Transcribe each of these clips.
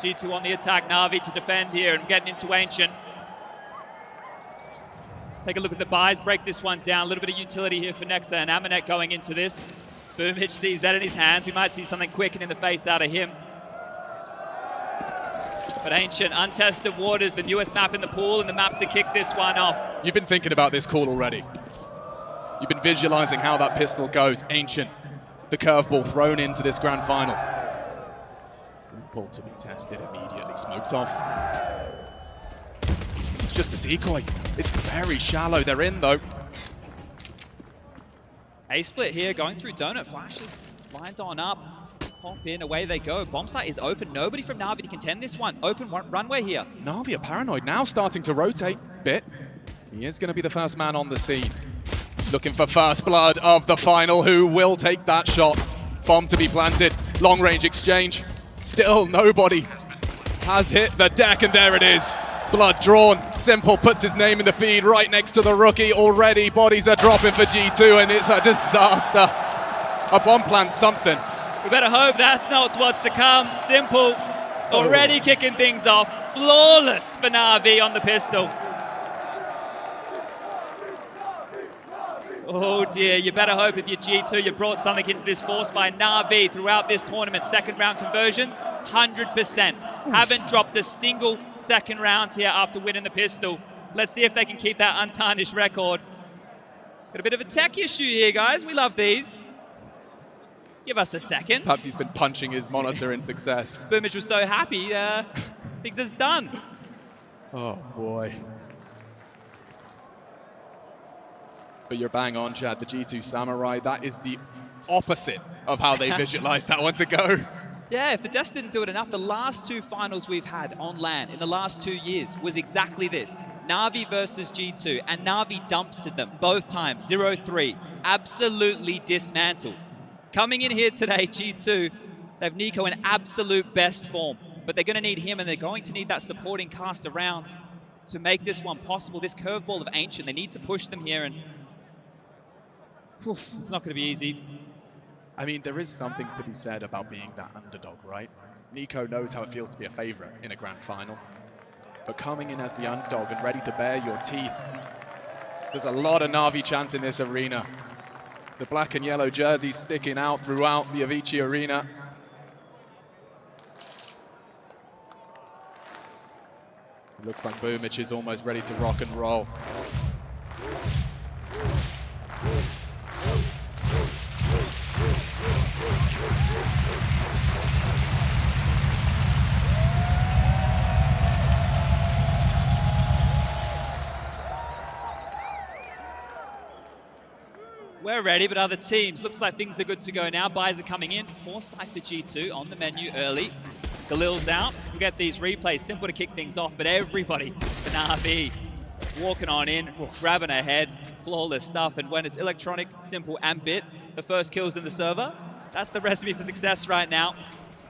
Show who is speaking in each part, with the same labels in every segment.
Speaker 1: G2 on the attack, Na'Vi to defend here and getting into Ancient. Take a look at the buys, break this one down. A little bit of utility here for Nexa and Amanet going into this. Boomich sees that in his hands. We might see something quick and in the face out of him. But Ancient, untested waters, the newest map in the pool, and the map to kick this one off.
Speaker 2: You've been thinking about this call already. You've been visualizing how that pistol goes. Ancient, the curveball thrown into this grand final. Simple to be tested, immediately smoked off. It's just a decoy. It's very shallow. They're in though.
Speaker 1: A-split here, going through donut flashes, lined on up. Pop in, away they go. Bomb site is open. Nobody from Na'Vi to contend this one. Open runway here.
Speaker 2: Na'Vi are paranoid now, starting to rotate a bit. He is going to be the first man on the scene. Looking for first blood of the final. Who will take that shot? Bomb to be planted. Long range exchange. Still nobody has hit the deck, and there it is. Blood drawn. Simple puts his name in the feed right next to the rookie. Already bodies are dropping for G2, and it's a disaster. A bomb plant something.
Speaker 1: We better hope that's not what's to come. Simple already kicking things off. Flawless for Na'Vi on the pistol. Oh dear, you better hope if you're G2 you brought something into this force by Na'Vi throughout this tournament. Second round conversions, 100%. Haven't dropped a single second round here after winning the pistol. Let's see if they can keep that untarnished record. Got a bit of a tech issue here, guys. We love these. Give us a second.
Speaker 2: Perhaps he's been punching his monitor in success.
Speaker 1: Boomich was so happy, thinks it's done.
Speaker 2: Oh boy. But you're bang on, Chad. The G2 Samurai, that is the opposite of how they visualized that one to go.
Speaker 1: Yeah, if the Deaths didn't do it enough, the last two finals we've had on LAN in the last 2 years was exactly this. Na'Vi versus G2, and Na'Vi dumpstered them both times, 0-3. Absolutely dismantled. Coming in here today, G2, they have Nico in absolute best form, but they're going to need him, and they're going to need that supporting cast around to make this one possible. This curveball of Ancient, they need to push them here, and it's not going to be easy.
Speaker 2: I mean, there is something to be said about being that underdog, right? Nico knows how it feels to be a favorite in a grand final, but coming in as the underdog and ready to bare your teeth, there's a lot of Na'Vi chance in this arena. The black and yellow jerseys sticking out throughout the Avicii Arena. It looks like Boomich is almost ready to rock and roll.
Speaker 1: We're ready, but other teams, looks like things are good to go now. Buys are coming in. Force buy for G2 on the menu early. Galil's out. We'll get these replays. Simple to kick things off, but everybody for Na'Vi walking on in, grabbing ahead. Flawless stuff, and when it's electronic, simple, and bit, the first kills in the server, that's the recipe for success right now.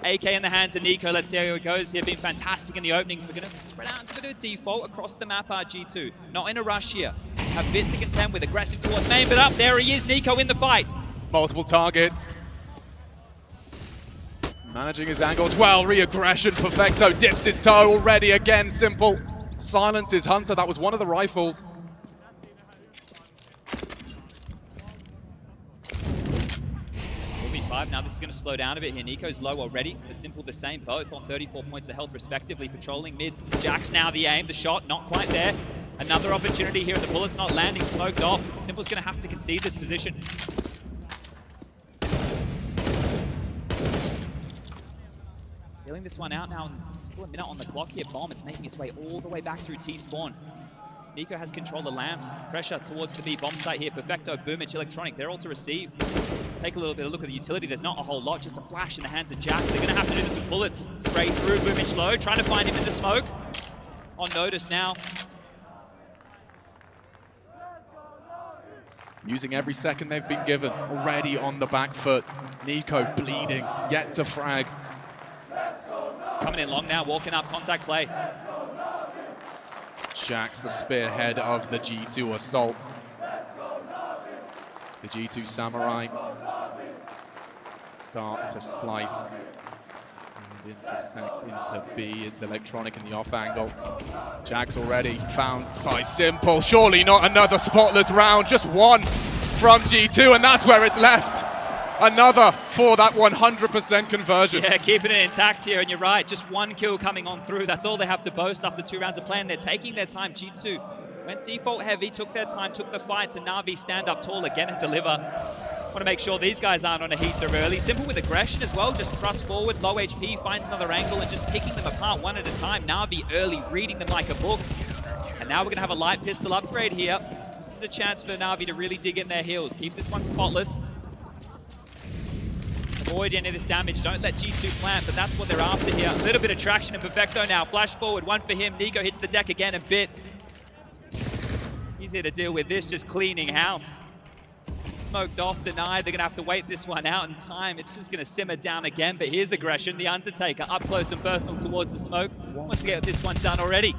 Speaker 1: AK in the hands of Nico. Let's see how it goes here. Been fantastic in the openings. We're going to spread out into a bit of default across the map. G2 not in a rush here. Have bit to contend with, aggressive towards main, but up there he is, Nico in the fight.
Speaker 2: Multiple targets. Managing his angles well. Re-aggression. Perfecto dips his toe already again. Simple silences Hunter. That was one of the rifles.
Speaker 1: Now this is going to slow down a bit here. Nico's low already. The Simple the same, both on 34 points of health respectively. Patrolling mid. Jack's now the aim. The shot not quite there. Another opportunity here. The bullet's not landing. Smoked off. Simple's going to have to concede this position. Feeling this one out now. Still a minute on the clock here. Bomb. It's making its way all the way back through T-spawn. Nico has control of lamps. Pressure towards the B bomb site here. Perfecto, Boomich, Electronic, they're all to receive. Take a little bit of a look at the utility. There's not a whole lot, just a flash in the hands of Jack. They're going to have to do this with bullets. Straight through, Boomich low, trying to find him in the smoke. On Natus now.
Speaker 2: Using every second they've been given. Already on the back foot. Nico bleeding, yet to frag.
Speaker 1: Coming in long now, walking up, contact play.
Speaker 2: Jack's the spearhead of the G2 assault. The G2 Samurai start to slice Intersect into B. It's Electronic in the off angle. Jack's already found by Simple. Surely not another spotless round. Just one from G2, and that's where it's left. Another for that 100% conversion.
Speaker 1: Yeah, keeping it intact here, and you're right. Just one kill coming on through. That's all they have to boast after 2 rounds of play, and they're taking their time. G2 went default heavy, took their time, took the fights, and Na'Vi stand up tall again and deliver. Want to make sure these guys aren't on a heater early. Simple with aggression as well, just thrust forward, low HP, finds another angle, and just picking them apart one at a time. Na'Vi early, reading them like a book. And now we're going to have a light pistol upgrade here. This is a chance for Na'Vi to really dig in their heels. Keep this one spotless. Avoid any of this damage. Don't let G2 plant, but that's what they're after here. A little bit of traction in Perfecto now. Flash forward, one for him. Nico hits the deck again a bit. He's here to deal with this, just cleaning house. Smoked off, denied. They're going to have to wait this one out in time. It's just going to simmer down again, but here's aggression. The Undertaker up close and personal towards the smoke. Wants to get this one done already.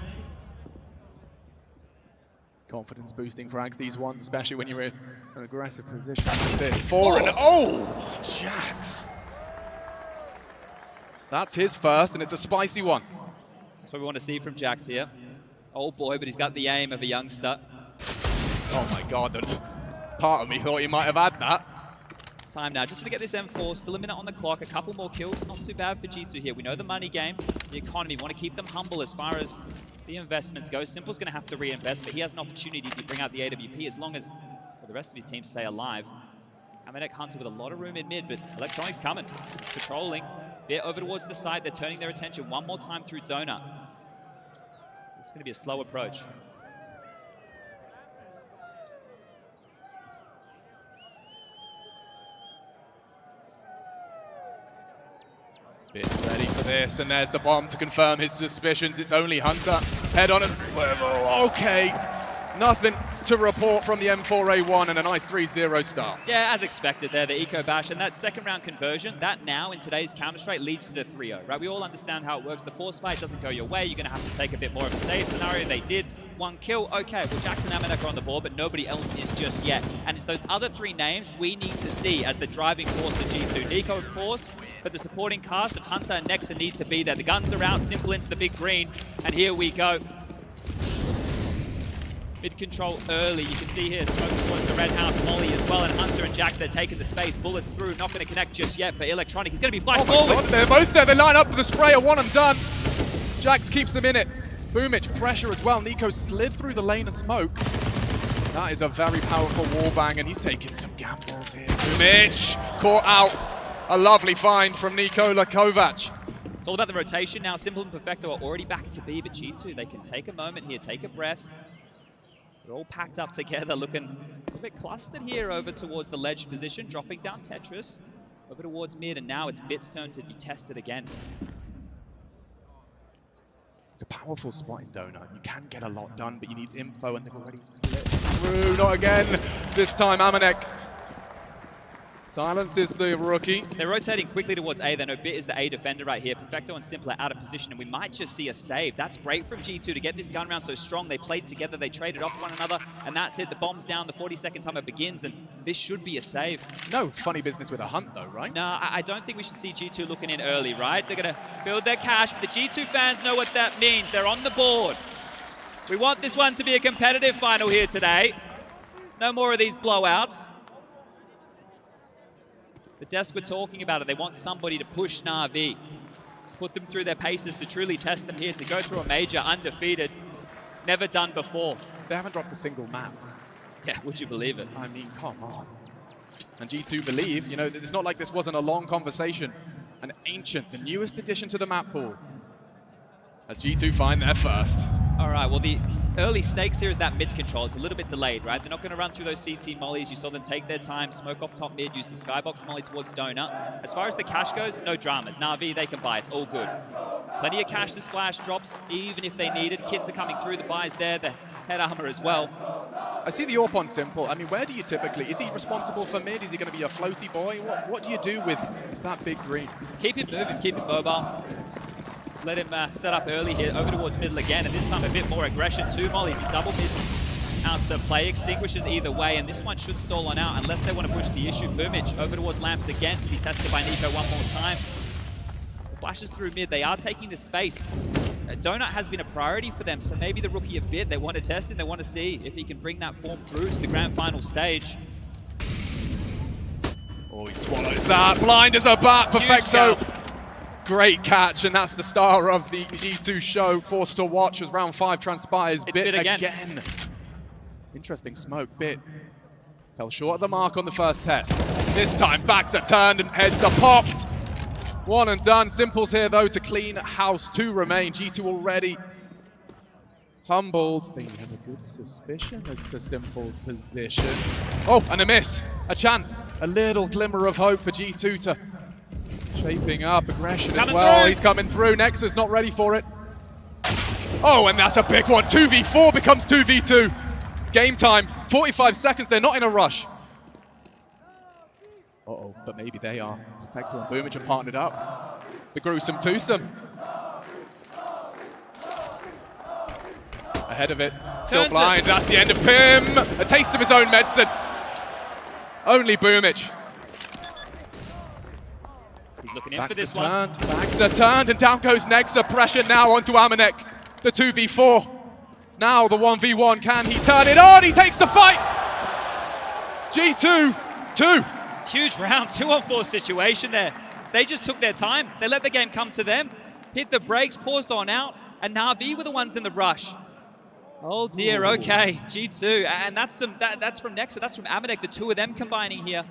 Speaker 2: Confidence boosting frags, these ones, especially when you're in an aggressive position like this. Oh, Jax. That's his first, and it's a spicy one.
Speaker 1: That's what we want to see from Jax here. Old boy, but he's got the aim of a youngster.
Speaker 2: Oh my God, part of me thought he might have had that.
Speaker 1: Time now, just to get this M4, still a minute on the clock, a couple more kills, not too bad for G2 here. We know the money game, the economy, we want to keep them humble as far as the investments go. Simple's going to have to reinvest, but he has an opportunity to bring out the AWP as long as the rest of his team stay alive. Amanek Hunter with a lot of room in mid, but Electronic's coming, patrolling, bit over towards the side, they're turning their attention one more time through Donut. It's going to be a slow approach.
Speaker 2: Bit ready for this, and there's the bomb to confirm his suspicions. It's only Hunter. Head on and swivel. Okay. Nothing to report from the M4A1, and a nice 3-0 start.
Speaker 1: Yeah, as expected there, the eco bash, and that second round conversion, that now in today's Counter-Strike leads to the 3-0, right? We all understand how it works. The force fight doesn't go your way. You're going to have to take a bit more of a safe scenario. They did. One kill, okay. Well, Jackson and Amanek are on the board, but nobody else is just yet. And it's those other 3 names we need to see as the driving force of G2. Nico, of course, but the supporting cast of Hunter and Nexa need to be there. The guns are out, Simple into the big green, and here we go. Mid control early. You can see here smoke towards the red house, Molly as well, and Hunter and Jax, they're taking the space. Bullets through, not going to connect just yet, but Electronic is going to be flashed forward.
Speaker 2: God, they're both there. They line up for the spray, a one and done. Jax keeps them in it. Boomich, pressure as well. Nico slid through the lane of smoke. That is a very powerful wallbang, and he's taking some gambles here. Boomich caught out. A lovely find from Nikola Kovac.
Speaker 1: It's all about the rotation now. Simple and Perfecto are already back to B, but G2, they can take a moment here, take a breath. They're all packed up together, looking a little bit clustered here over towards the ledge position, dropping down Tetris over towards mid, and now it's Bit's turn to be tested again.
Speaker 2: It's a powerful spot in Donut. You can get a lot done, but you need info, and they've already slipped through. Not again. This time, Amanek silences the rookie.
Speaker 1: They're rotating quickly towards A. They know Bit is the A defender right here. Perfecto and Simple are out of position, and we might just see a save. That's great from G2 to get this gun round so strong. They played together, they traded off one another, and that's it. The bomb's down, the 42nd timer begins, and this should be a save.
Speaker 2: No funny business with a hunt, though, right?
Speaker 1: No, I don't think we should see G2 looking in early, right? They're going to build their cash, but the G2 fans know what that means. They're on the board. We want this one to be a competitive final here today. No more of these blowouts. The desk were talking about it. They want somebody to push Na'Vi, to put them through their paces, to truly test them here, to go through a major undefeated, never done before.
Speaker 2: They haven't dropped a single map.
Speaker 1: Yeah, would you believe it?
Speaker 2: I mean, come on. And G2 believe, you know, it's not like this wasn't a long conversation. An ancient, the newest addition to the map pool. As G2 find their first.
Speaker 1: All right, well, the early stakes here is that mid control. It's a little bit delayed, right? They're not going to run through those CT mollies. You saw them take their time, smoke off top mid, use the skybox molly towards Donut. As far as the cash goes, no dramas. Na'Vi, they can buy. It's all good. Plenty of cash to splash, drops, even if they need it. Kits are coming through, the buys there, the head armor as well.
Speaker 2: I see the AWP on Simple. I mean, where do you typically, is he responsible for mid? Is he going to be a floaty boy? What do you do with that big green?
Speaker 1: Keep it moving, keep it mobile. Let him set up early here, over towards middle again, and this time a bit more aggression. 2 mollies, double mid out to play. Extinguishes either way, and this one should stall on out unless they want to push the issue. Boomich over towards Lamps again to be tested by Nico one more time. The flashes through mid. They are taking the space. Donut has been a priority for them, so maybe the rookie of Bit, they want to test him, they want to see if he can bring that form through to the grand final stage.
Speaker 2: Oh, he swallows that. Blind as a bat, Perfecto. Great catch, and that's the star of the G2 show. Forced to watch as round 5 transpires. Bit again. Interesting smoke. Bit fell short of the mark on the first test. This time, backs are turned and heads are popped. One and done. Simple's here, though, to clean house. 2 remain. G2 already humbled. They have a good suspicion as to Simple's position. Oh, and a miss. A chance. A little glimmer of hope for G2 to shaping up. Aggression as well. He's coming through. Nexus not ready for it. Oh, and that's a big one. 2v4 becomes 2v2. Game time. 45 seconds. They're not in a rush. Uh-oh, but maybe they are. Perfecto and Boomage are partnered up. The gruesome twosome. Ahead of it. Still blind. That's the end of him. A taste of his own medicine. Only Boomage.
Speaker 1: He's looking in for this one.
Speaker 2: Backs are turned, and down goes Nexa. Pressure now onto Amanek. The 2v4. Now the 1v1. Can he turn it on? He takes the fight. G2, 2.
Speaker 1: Huge round, 2-on-4 situation there. They just took their time. They let the game come to them, hit the brakes, paused on out, and Na'Vi were the ones in the rush. Oh dear, okay, G2, and that's from Nexa, that's from Amanek, the 2 of them combining here.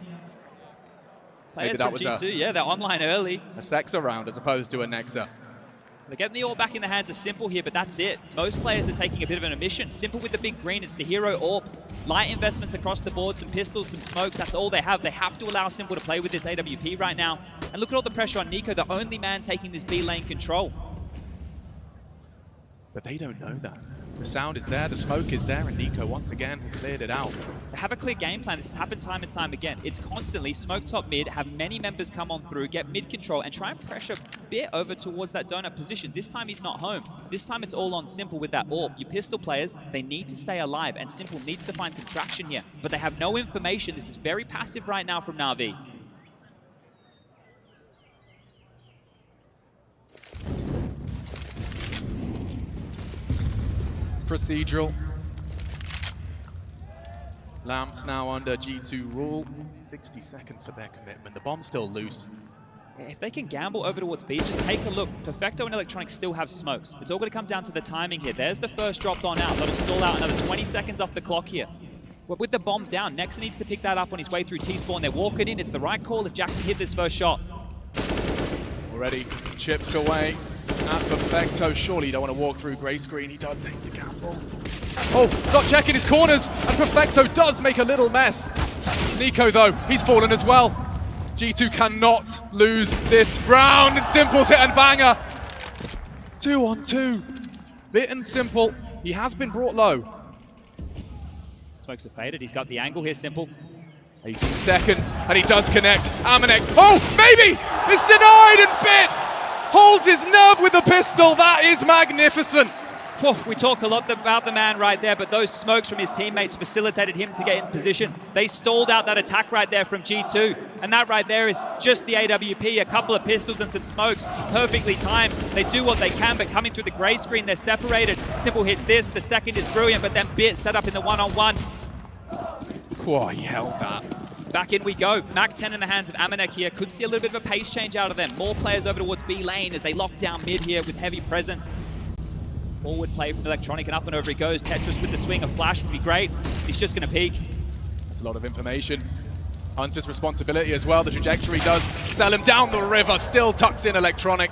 Speaker 1: Players from G2, yeah, they're online early.
Speaker 2: A Sexa round as opposed to a Nexa.
Speaker 1: They're getting the AWP back in the hands of Simple here, but that's it. Most players are taking a bit of an omission. Simple with the big green, it's the hero AWP. Light investments across the board, some pistols, some smokes, that's all they have. They have to allow Simple to play with this AWP right now. And look at all the pressure on Nico, the only man taking this B lane control.
Speaker 2: But they don't know that. The sound is there, the smoke is there, and Nico once again has cleared it out.
Speaker 1: They have a clear game plan. This has happened time and time again. It's constantly smoke top mid, have many members come on through, get mid control, and try and pressure a bit over towards that donut position. This time he's not home. This time it's all on Simple with that AWP. Your pistol players, they need to stay alive, and Simple needs to find some traction here. But they have no information. This is very passive right now from Na'Vi.
Speaker 2: Procedural. Lamps now under G2 rule. 60 seconds for their commitment. The bomb's still loose.
Speaker 1: If they can gamble over towards B, just take a look. Perfecto and Electronic still have smokes. It's all going to come down to the timing here. There's the first dropped on out. That'll stall out another 20 seconds off the clock here. But with the bomb down, Nexa needs to pick that up on his way through T-spawn. They're walking in. It's the right call if Jackson hit this first shot.
Speaker 2: Already chips away at Perfecto. Surely you don't want to walk through grey screen. He does take the gamble. Oh, not checking his corners, and Perfecto does make a little mess. Nico, though, he's fallen as well. G2 cannot lose this round, and Simple's hit and banger. 2 on 2. Bit and Simple. He has been brought low.
Speaker 1: Smokes are faded. He's got the angle here, Simple.
Speaker 2: 18 seconds, and he does connect. Amanek, oh, maybe! It's denied, and Bit holds his nerve with a pistol. That is magnificent.
Speaker 1: We talk a lot about the man right there, but those smokes from his teammates facilitated him to get in position. They stalled out that attack right there from G2, and that right there is just the AWP, a couple of pistols and some smokes, perfectly timed. They do what they can, but coming through the grey screen, they're separated. Simple hits this, the second is brilliant, but then Bit set up in the one-on-one.
Speaker 2: Whoa, he held that.
Speaker 1: Back in we go. Mac 10 in the hands of Amanek here. Could see a little bit of a pace change out of them. More players over towards B lane as they lock down mid here with heavy presence. Forward play from Electronic, and up and over he goes. Tetris with the swing of Flash would be great. He's just going to peek.
Speaker 2: That's a lot of information. Hunter's responsibility as well. The trajectory does sell him down the river. Still tucks in Electronic.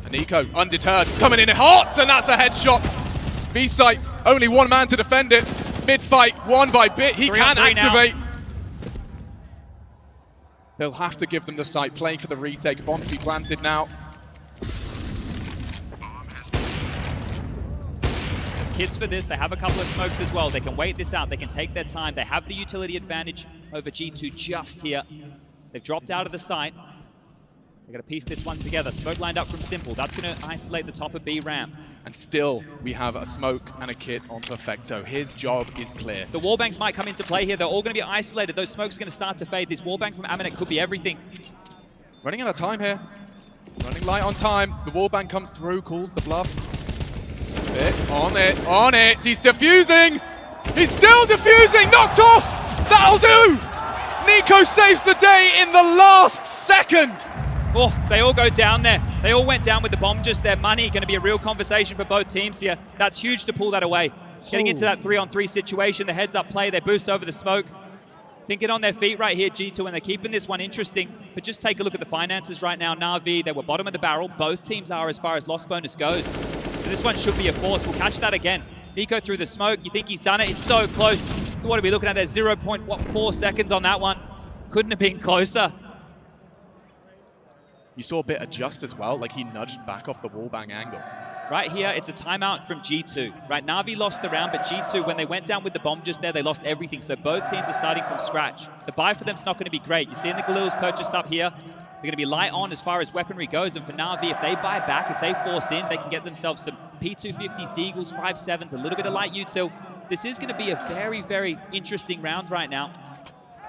Speaker 2: And Nico, undeterred, coming in hot, and that's a headshot. B-site, only one man to defend it. Mid-fight, won by Bit. He can activate. Now. They'll have to give them the site. Playing for the retake. Bomb to be planted now.
Speaker 1: Kids for this, they have a couple of smokes as well. They can wait this out, they can take their time. They have the utility advantage over G2 just here. They've dropped out of the site. They're going to piece this one together. Smoke lined up from Simple. That's going to isolate the top of B ramp.
Speaker 2: And still, we have a smoke and a kit on Perfecto. His job is clear.
Speaker 1: The wallbangs might come into play here. They're all going to be isolated. Those smokes are going to start to fade. This wallbang from Amanek could be everything.
Speaker 2: Running out of time here. Running light on time. The wallbang comes through, calls the bluff. On it. He's defusing. He's still defusing. Knocked off. That'll do. NiKo saves the day in the last second.
Speaker 1: Oh, they all go down there. They all went down with the bomb, just their money. Going to be a real conversation for both teams here. That's huge to pull that away. Getting into that 3-on-3 situation, the heads-up play, they boost over the smoke. Thinking on their feet right here, G2, and they're keeping this one interesting. But just take a look at the finances right now. Na'Vi, they were bottom of the barrel. Both teams are as far as loss bonus goes. So this one should be a force. We'll catch that again. NiKo through the smoke. You think he's done it? It's so close. What are we looking at there? 0.4 seconds on that one. Couldn't have been closer.
Speaker 2: You saw a bit adjust as well, like he nudged back off the wallbang angle.
Speaker 1: Right here, it's a timeout from G2. Right, Na'Vi lost the round, but G2, when they went down with the bomb just there, they lost everything. So both teams are starting from scratch. The buy for them is not going to be great. You're seeing the Galils purchased up here. They're going to be light on as far as weaponry goes. And for Na'Vi, if they buy back, if they force in, they can get themselves some P250s, Deagles, 5.7s, a little bit of light util. This is going to be a very, very interesting round right now.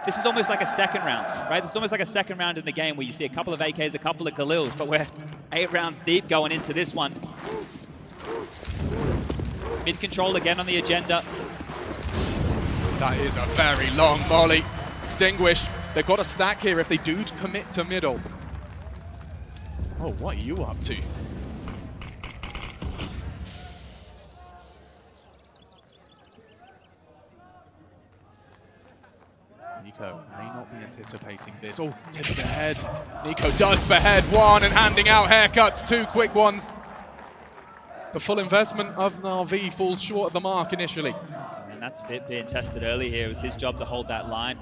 Speaker 1: This is almost like a second round, right? This is almost like a second round in the game where you see a couple of AKs, a couple of Galils, but we're 8 rounds deep going into this one. Mid-control again on the agenda.
Speaker 2: That is a very long volley. Extinguished. They've got a stack here if they do commit to middle. Oh, what are you up to? NiKo may not be anticipating this. Oh, tips ahead. NiKo does behead one and handing out haircuts, 2 quick ones. The full investment of Na'Vi falls short of the mark initially.
Speaker 1: And that's being tested early here. It was his job to hold that line.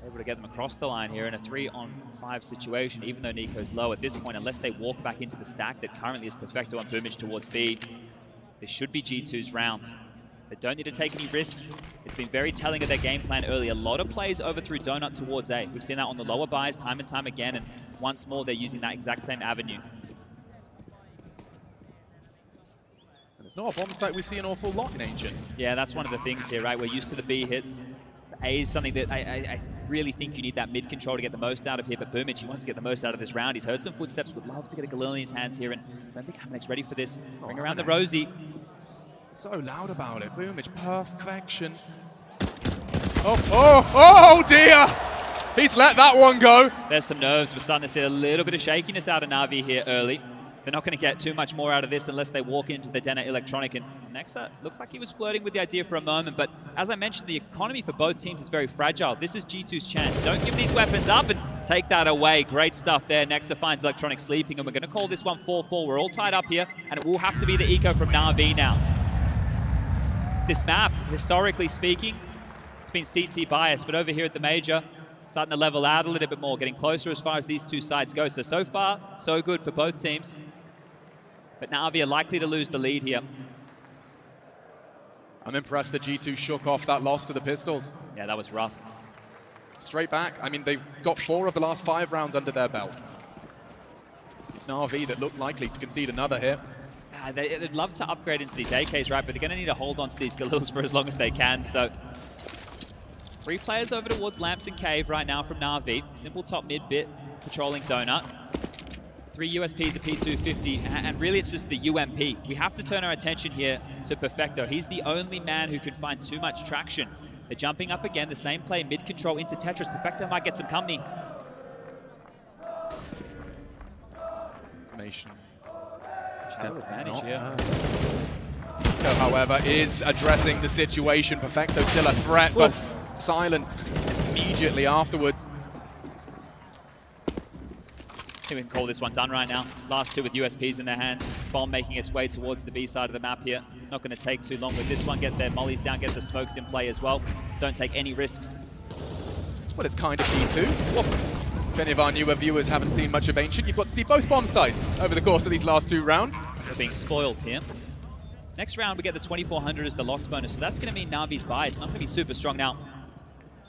Speaker 1: Able to get them across the line here in a 3-on-5 situation, even though NiKo's low at this point, unless they walk back into the stack that currently is Perfecto on Boomage towards B. This should be G2's round. They don't need to take any risks. It's been very telling of their game plan early. A lot of plays over through Donut towards A. We've seen that on the lower buys time and time again, and once more they're using that exact same avenue.
Speaker 2: And it's not a bomb site we see an awful lot in Ancient.
Speaker 1: Yeah, that's one of the things here, right? We're used to the B hits. The A is something that I really think you need that mid-control to get the most out of here, but Boomage, he wants to get the most out of this round. He's heard some footsteps, would love to get a Galil in his hands here, and I don't think Hamanek's ready for this. Bring around the Rosie.
Speaker 2: So loud about it. Boomage, perfection. Oh dear! He's let that one go.
Speaker 1: There's some nerves. We're starting to see a little bit of shakiness out of Na'Vi here early. They're not going to get too much more out of this unless they walk into the Denner Electronic. And Nexa looked like he was flirting with the idea for a moment, but as I mentioned, the economy for both teams is very fragile. This is G2's chance. Don't give these weapons up and take that away. Great stuff there. Nexa finds Electronic sleeping, and we're going to call this one 4-4. We're all tied up here, and it will have to be the eco from Na'Vi now. This map, historically speaking, it's been CT biased, but over here at the Major, starting to level out a little bit more, getting closer as far as these two sides go. So far, so good for both teams. But Na'Vi are likely to lose the lead here.
Speaker 2: I'm impressed that G2 shook off that loss to the Pistols.
Speaker 1: Yeah, that was rough.
Speaker 2: Straight back. I mean, they've got 4 of the last 5 rounds under their belt. It's Na'Vi that look likely to concede another here.
Speaker 1: They'd love to upgrade into these AKs, right? But they're going to need to hold on to these Galils for as long as they can. So 3 players over towards Lamps and Cave right now from Na'Vi. Simple top mid bit, patrolling Donut. 3 USPs, a P250, and really it's just the UMP. We have to turn our attention here to Perfecto. He's the only man who could find too much traction. They're jumping up again, the same play, mid-control into Tetris. Perfecto might get some company.
Speaker 2: Information.
Speaker 1: Still advantage here.
Speaker 2: NiKo, however, is addressing the situation. Perfecto still a threat, but silenced immediately afterwards.
Speaker 1: I think we can call this one done right now. Last 2 with USPs in their hands. Bomb making its way towards the B side of the map here. Not going to take too long with this one. Get their mollies down, get the smokes in play as well. Don't take any risks.
Speaker 2: Well, it's kind of G2. If any of our newer viewers haven't seen much of Ancient, you've got to see both bomb sites over the course of these last 2 rounds.
Speaker 1: They're being spoiled here. Next round, we get the 2400 as the loss bonus, so that's going to mean Na'Vi's buy. It's not going to be super strong now.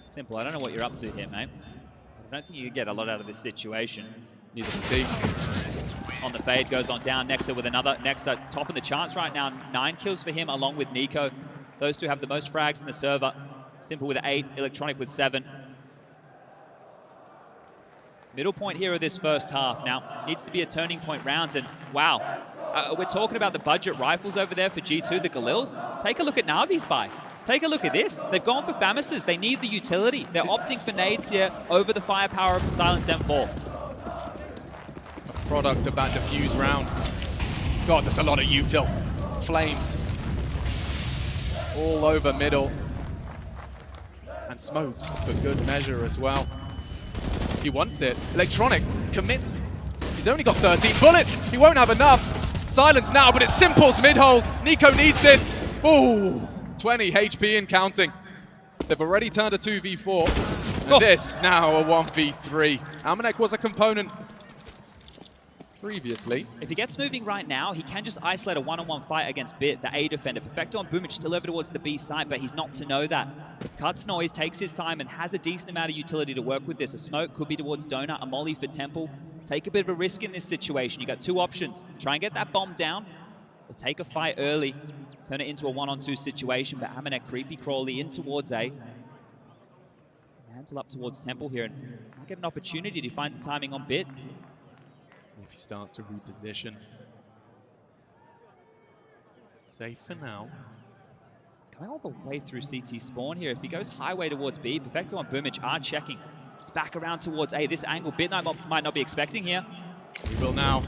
Speaker 1: Simple, I don't know what you're up to here, mate. I don't think you can get a lot out of this situation.
Speaker 2: Neither can see.
Speaker 1: On the fade, goes on down. Nexa with another. Nexa top of the charts right now. 9 kills for him along with NiKo. Those 2 have the most frags in the server. Simple with 8, Electronic with 7. Middle point here of this first half. Now, needs to be a turning point rounds, and wow. We're talking about the budget rifles over there for G2, the Galils. Take a look at Na'Vi's buy. Take a look at this. They've gone for Famises. They need the utility. They're opting for nades here over the firepower of the Silenced M4.
Speaker 2: A product of that diffuse round. God, there's a lot of util. Flames. All over middle. And smokes for good measure as well. He wants it. Electronic commits. He's only got 13 bullets. He won't have enough. Silence now, but it's Simple's mid-hold. Nico needs this. Ooh, 20 HP and counting. They've already turned a 2v4. And this now a 1v3. Amanek was a component previously.
Speaker 1: If he gets moving right now, he can just isolate a one-on-one fight against Bit, the A defender. Perfecto on Boomich still over towards the B side, but he's not to know that. Cuts noise, takes his time, and has a decent amount of utility to work with this. A smoke could be towards Donut, a molly for Temple. Take a bit of a risk in this situation. You got two options. Try and get that bomb down, or take a fight early, turn it into a one-on-two situation, but Amanek creepy crawly in towards A. Mantle up towards Temple here, and might get an opportunity to find the timing on Bit.
Speaker 2: If he starts to reposition. Safe for now.
Speaker 1: He's going all the way through CT spawn here. If he goes highway towards B, Perfecto and Boomich are checking. It's back around towards A. This angle Bit might not be expecting here.
Speaker 2: He will now.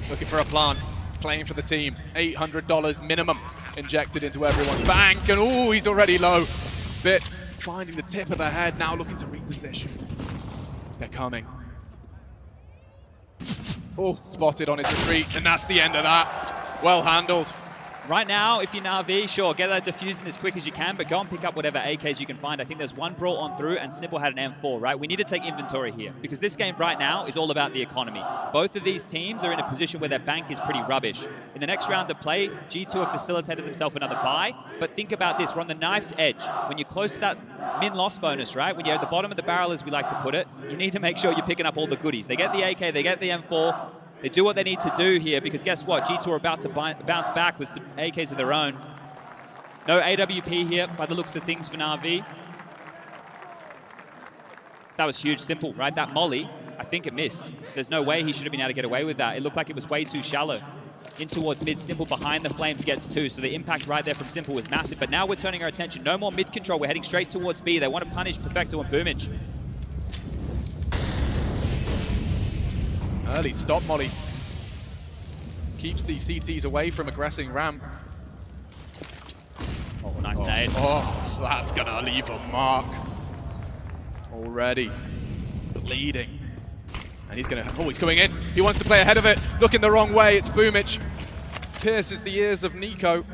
Speaker 2: Looking for a plant. Playing for the team. $800 minimum injected into everyone's bank. And oh, he's already low. Bit finding the tip of the head. Now looking to reposition. They're coming. Oh, spotted on his retreat. And that's the end of that. Well handled.
Speaker 1: Right now, if you're Na'Vi, sure, get that diffusing as quick as you can, but go and pick up whatever AKs you can find. I think there's one brought on through, and Simple had an M4, right? We need to take inventory here, because this game right now is all about the economy. Both of these teams are in a position where their bank is pretty rubbish. In the next round of play, G2 have facilitated themselves another buy, but think about this, we're on the knife's edge. When you're close to that min-loss bonus, right? When you're at the bottom of the barrel, as we like to put it, you need to make sure you're picking up all the goodies. They get the AK, they get the M4, they do what they need to do here, because guess what? G2 are about to bounce back with some AKs of their own. No AWP here by the looks of things for Na'Vi. That was huge. Simple, right? That molly, I think it missed. There's no way he should have been able to get away with that. It looked like it was way too shallow. In towards mid, Simple behind the flames gets two, so the impact right there from Simple was massive. But now we're turning our attention. No more mid control. We're heading straight towards B. They want to punish Perfecto and Boomich.
Speaker 2: Early stop molly. Keeps the CTs away from aggressing ramp.
Speaker 1: Oh, nice nade.
Speaker 2: Oh, that's gonna leave a mark. Already bleeding. And he's gonna, oh, he's coming in. He wants to play ahead of it. Looking the wrong way, it's Boomich. Pierces the ears of Nico.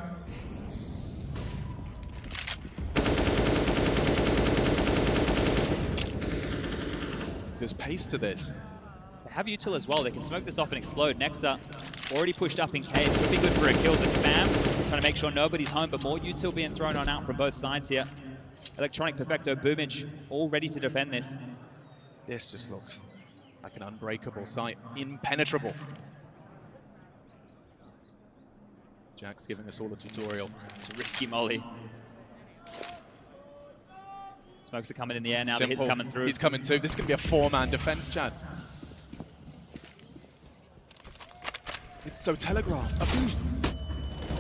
Speaker 2: There's pace to this.
Speaker 1: They have util as well. They can smoke this off and explode. Nexa already pushed up in K. It could be good for a kill. The spam, trying to make sure nobody's home, but more util being thrown on out from both sides here. Electronic, Perfecto, Boomich, all ready to defend this.
Speaker 2: This just looks like an unbreakable site. Impenetrable. Jack's giving us all a tutorial.
Speaker 1: It's a risky molly. Smokes are coming in the air now.
Speaker 2: Simple.
Speaker 1: The hit's coming through.
Speaker 2: He's coming too. This can be a four-man defense, Chad. It's so telegraphed.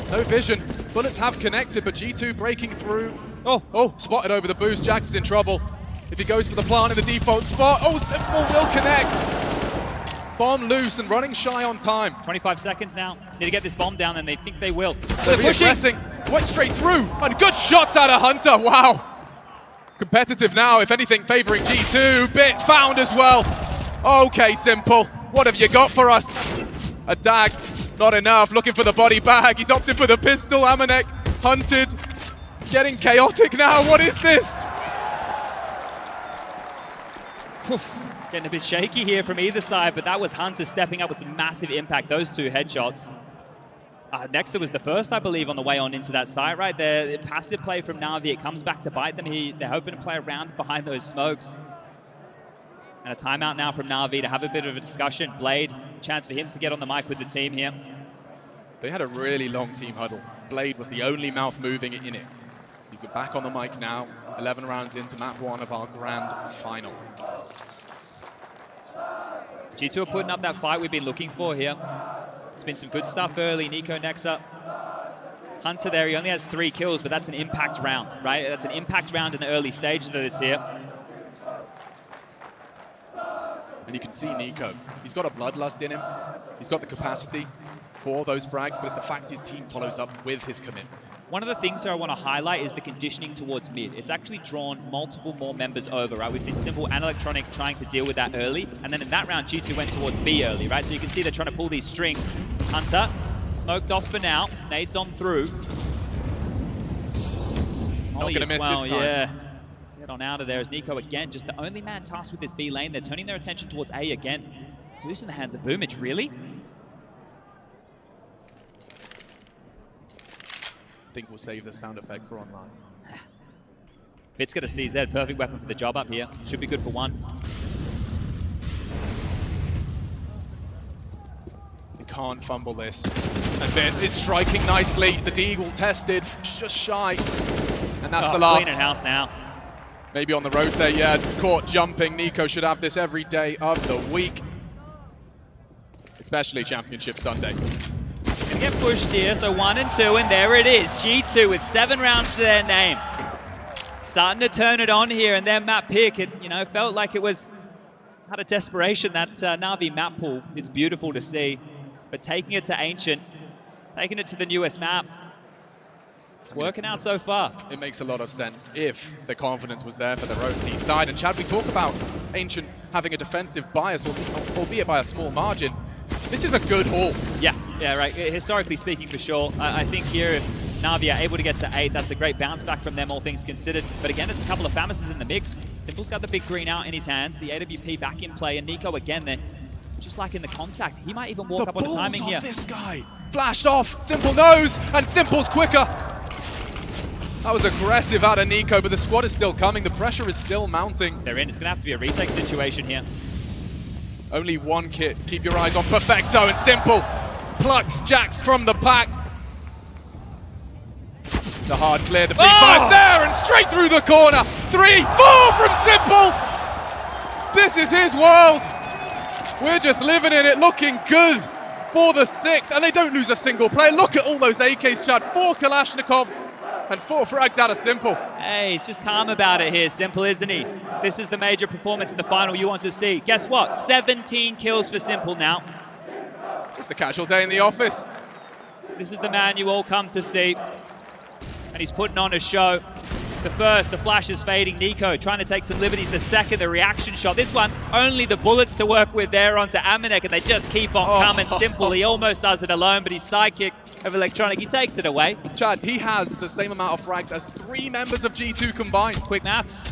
Speaker 2: No vision. Bullets have connected, but G2 breaking through. Oh, spotted over the boost. Jax is in trouble. If he goes for the plant in the default spot, oh, Simple will connect. Bomb loose and running shy on time.
Speaker 1: 25 seconds now. Need to get this bomb down, and they think they will.
Speaker 2: They're pushing. Went straight through, and good shots out of Hunter. Wow. Competitive now, if anything, favoring G2. Bit found as well. Okay, Simple. What have you got for us? A dag, not enough. Looking for the body bag. He's opted for the pistol. Amanek hunted. Getting chaotic now. What is this?
Speaker 1: Getting a bit shaky here from either side, but that was Hunter stepping up with some massive impact. Those two headshots. Nexa was the first, I believe, on the way on into that site right there. Passive play from Na'Vi. It comes back to bite them. They're hoping to play around behind those smokes. And a timeout now from Na'Vi to have a bit of a discussion. Blade, chance for him to get on the mic with the team here.
Speaker 2: They had a really long team huddle. Blade was the only mouth moving in it. He's back on the mic now. 11 rounds into map 1 of our grand final.
Speaker 1: G2 are putting up that fight we've been looking for here. It's been some good stuff early. Nico Nexa. Hunter there, he only has 3 kills, but that's an impact round, right? That's an impact round in the early stages of this here.
Speaker 2: And you can see Nico. He's got a bloodlust in him. He's got the capacity for those frags, but it's the fact his team follows up with his commit.
Speaker 1: One of the things that I want to highlight is the conditioning towards mid. It's actually drawn multiple more members over, right? We've seen Simple and Electronic trying to deal with that early, and then in that round, G2 went towards B early, right? So you can see they're trying to pull these strings. Hunter, smoked off for now. Nades on through.
Speaker 2: Not going to miss this time.
Speaker 1: Yeah. Get on out of there as Nico again, just the only man tasked with this B lane. They're turning their attention towards A again. Zeus in the hands of Boomich, really?
Speaker 2: I think we'll save the sound effect for online.
Speaker 1: Fit's got a CZ, perfect weapon for the job up here. Should be good for 1.
Speaker 2: They can't fumble this. And Bit is striking nicely. The Deagle tested, just shy. And that's the last.
Speaker 1: Cleaning house now.
Speaker 2: Maybe on the rotate, yeah. Caught jumping. Nico should have this every day of the week. Especially Championship Sunday.
Speaker 1: Gonna get pushed here, so 1 and 2, and there it is. G2 with 7 rounds to their name. Starting to turn it on here, and their map pick, it felt like it was out of desperation, that Na'Vi map pool. It's beautiful to see, but taking it to Ancient, taking it to the newest map, it's working out so far.
Speaker 2: It makes a lot of sense if the confidence was there for the OT side. And Chad, we talk about Ancient having a defensive bias, albeit by a small margin. This is a good haul.
Speaker 1: Yeah, right. Historically speaking, for sure. I think here, if Na'Vi are able to get to 8, that's a great bounce back from them, all things considered. But again, it's a couple of Famises in the mix. Simple's got the big green out in his hands, the AWP back in play, and Nico again there, just like in the contact. He might even walk up on the timing here.
Speaker 2: This guy flashed off. Simple knows, and Simple's quicker. That was aggressive out of Nico, but the squad is still coming. The pressure is still mounting.
Speaker 1: They're in. It's going to have to be a retake situation here.
Speaker 2: Only 1 kit. Keep your eyes on Perfecto, and Simple plucks Jax from the pack. The hard clear. The B5's there, and straight through the corner. 3, 4 from Simple. This is his world. We're just living in it, looking good for the 6th, and they don't lose a single play. Look at all those AKs, Chad. 4 Kalashnikovs. And 4 frags out of Simple.
Speaker 1: Hey, he's just calm about it here, Simple, isn't he? This is the major performance in the final you want to see. Guess what? 17 kills for Simple now.
Speaker 2: Just a casual day in the office.
Speaker 1: This is the man you all come to see. And he's putting on a show. The first, the flash is fading. Nico trying to take some liberties. The second, the reaction shot. This one, only the bullets to work with there onto Amanek, and they just keep on coming. Simple, he almost does it alone, but his sidekick of Electronic, he takes it away.
Speaker 2: Chad, he has the same amount of frags as 3 members of G2 combined.
Speaker 1: Quick maths.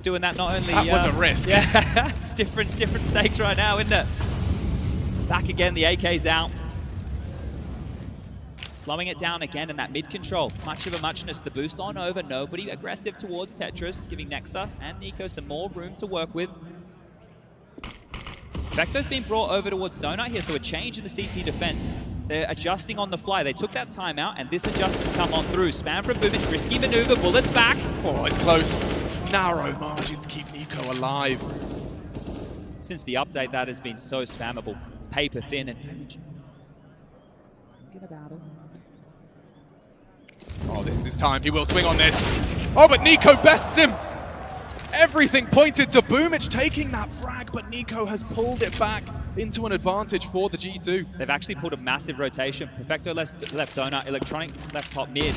Speaker 1: Doing that not only...
Speaker 2: That was a risk.
Speaker 1: Yeah, different stakes right now, isn't it? Back again, the AK's out. Slowing it down again in that mid control. Much of a muchness. The boost on over. Nobody aggressive towards Tetris, giving Nexa and Nico some more room to work with. Vector's been brought over towards Donut here, so a change in the CT defense. They're adjusting on the fly. They took that timeout, and this adjustment's come on through. Spam from Boomich, risky maneuver, bullets back.
Speaker 2: Oh, it's close. Narrow margins keep Nico alive.
Speaker 1: Since the update, that has been so spammable. It's paper thin, and Boomich thinking about it.
Speaker 2: Oh, this is his time. He will swing on this. Oh, but Nico bests him. Everything pointed to Boomich taking that frag, but Nico has pulled it back into an advantage for the G2.
Speaker 1: They've actually pulled a massive rotation. Perfecto left Donut, Electronic left top mid.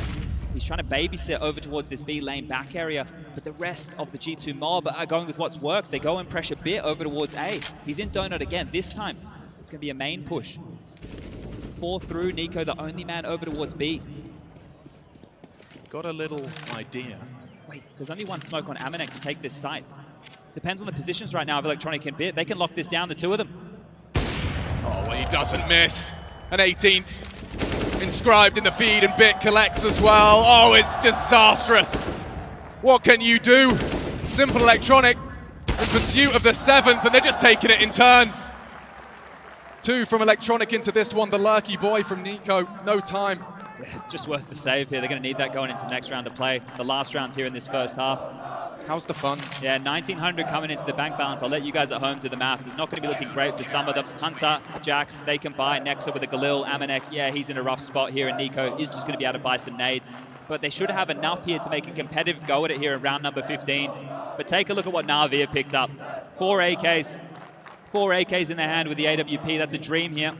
Speaker 1: He's trying to babysit over towards this B lane back area, but the rest of the G2 mob are going with what's worked. They go and pressure Bit over towards A. He's in Donut again. This time, it's going to be a main push. 4 through, Nico the only man over towards B.
Speaker 2: Got a little idea.
Speaker 1: Wait, there's only 1 smoke on Amanek to take this site. Depends on the positions right now of Electronic and Bit. They can lock this down, the 2 of them.
Speaker 2: Oh, well, he doesn't miss. An 18th inscribed in the feed, and Bit collects as well. Oh, it's disastrous. What can you do? Simple Electronic in pursuit of the 7th, and they're just taking it in turns. 2 from Electronic into this one. The lurky boy from Nico. No time.
Speaker 1: Just worth the save here. They're going to need that going into the next round of play. The last round here in this first half.
Speaker 2: How's the funds?
Speaker 1: Yeah, 1,900 coming into the bank balance. I'll let you guys at home do the maths. It's not going to be looking great for some of them. Hunter, Jax, they can buy. Nexa with a Galil, Amanek, yeah, he's in a rough spot here, and Nico is just going to be able to buy some nades. But they should have enough here to make a competitive go at it here in round number 15. But take a look at what Na'Vi have picked up. 4 AKs. 4 AKs in their hand with the AWP. That's a dream here,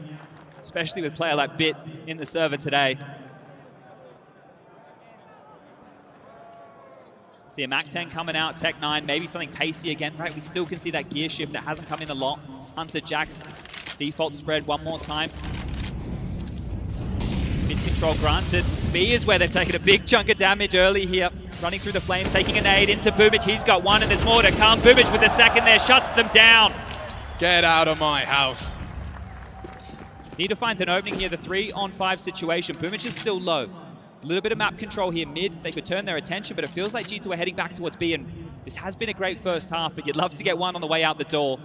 Speaker 1: especially with a player like Bit in the server today. See a Mac-10 coming out, Tech 9, maybe something pacey again, right? We still can see that gear shift that hasn't come in a lot. Hunter, Jax, default spread one more time. Mid control granted. B is where they've taken a big chunk of damage early here. Running through the flames, taking a nade into Boomich. He's got one and there's more to come. Boomich with the second there, shuts them down.
Speaker 2: Get out of my house.
Speaker 1: Need to find an opening here, the 3-on-5 situation. Boomich is still low. A little bit of map control here mid. They could turn their attention, but it feels like G2 are heading back towards B, and this has been a great first half, but you'd love to get one on the way out the door.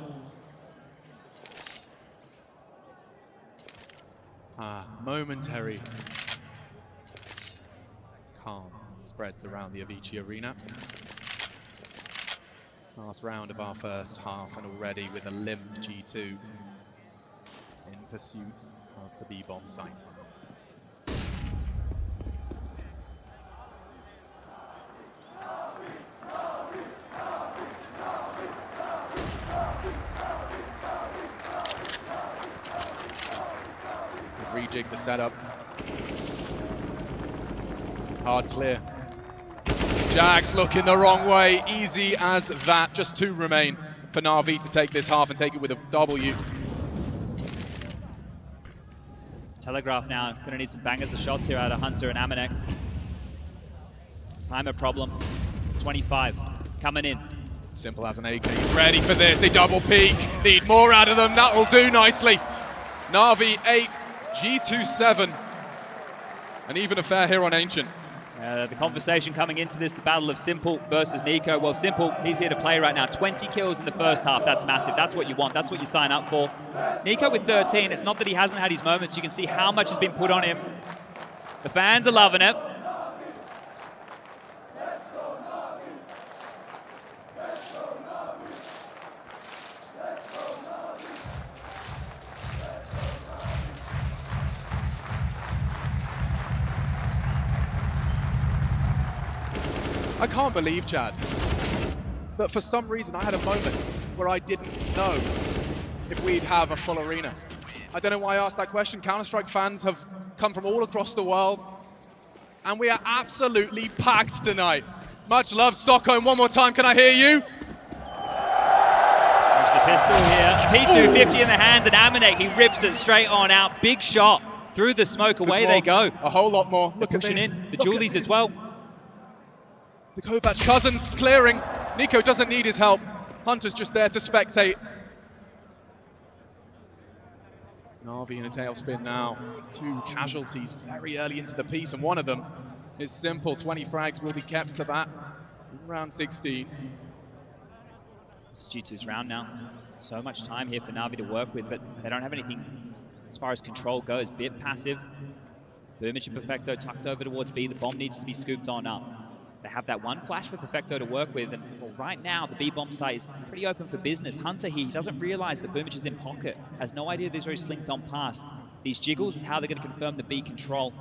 Speaker 2: Momentary calm spreads around the Avicii arena. Last round of our first half, and already with a limped G2 in pursuit of the B-bomb site. Rejig the setup. Hard clear. Jax looking the wrong way. Easy as that. Just 2 remain for Na'Vi to take this half and take it with a W.
Speaker 1: Telegraph now. Going to need some bangers of shots here out of Hunter and Amanek. Timer problem. 25. Coming in.
Speaker 2: Simple as an AK. Ready for this. They double peek. Need more out of them. That'll do nicely. Na'Vi 8. G2 7, and even a fair here on Ancient.
Speaker 1: The conversation coming into this, the battle of Simple versus Nico. Well, Simple, he's here to play right now. 20 kills in the first half, that's massive. That's what you want, that's what you sign up for. Nico with 13, it's not that he hasn't had his moments. You can see how much has been put on him. The fans are loving it.
Speaker 2: I can't believe, Chad, that for some reason I had a moment where I didn't know if we'd have a full arena. I don't know why I asked that question. Counter-Strike fans have come from all across the world, and we are absolutely packed tonight. Much love, Stockholm. One more time, can I hear you?
Speaker 1: There's the pistol here. P250 in the hands, and Amanek, he rips it straight on out. Big shot through the smoke, away they go.
Speaker 2: A whole lot more. Look at
Speaker 1: pushing
Speaker 2: this.
Speaker 1: in. The Julies as well.
Speaker 2: The Kovac cousins clearing. Nico doesn't need his help. Hunter's just there to spectate. Na'Vi in a tailspin now. 2 casualties very early into the piece, and one of them is Simple. 20 frags will be kept to that in round 16.
Speaker 1: This is G2's round now. So much time here for Na'Vi to work with, but they don't have anything as far as control goes. Bit passive. Boomich and Perfecto tucked over towards B. The bomb needs to be scooped on up. They have that one flash for Perfecto to work with, and well, right now the B-bomb site is pretty open for business. Hunter here, he doesn't realize that Boomich is in pocket, has no idea there's very slinked on past. These jiggles is how they're going to confirm the B control.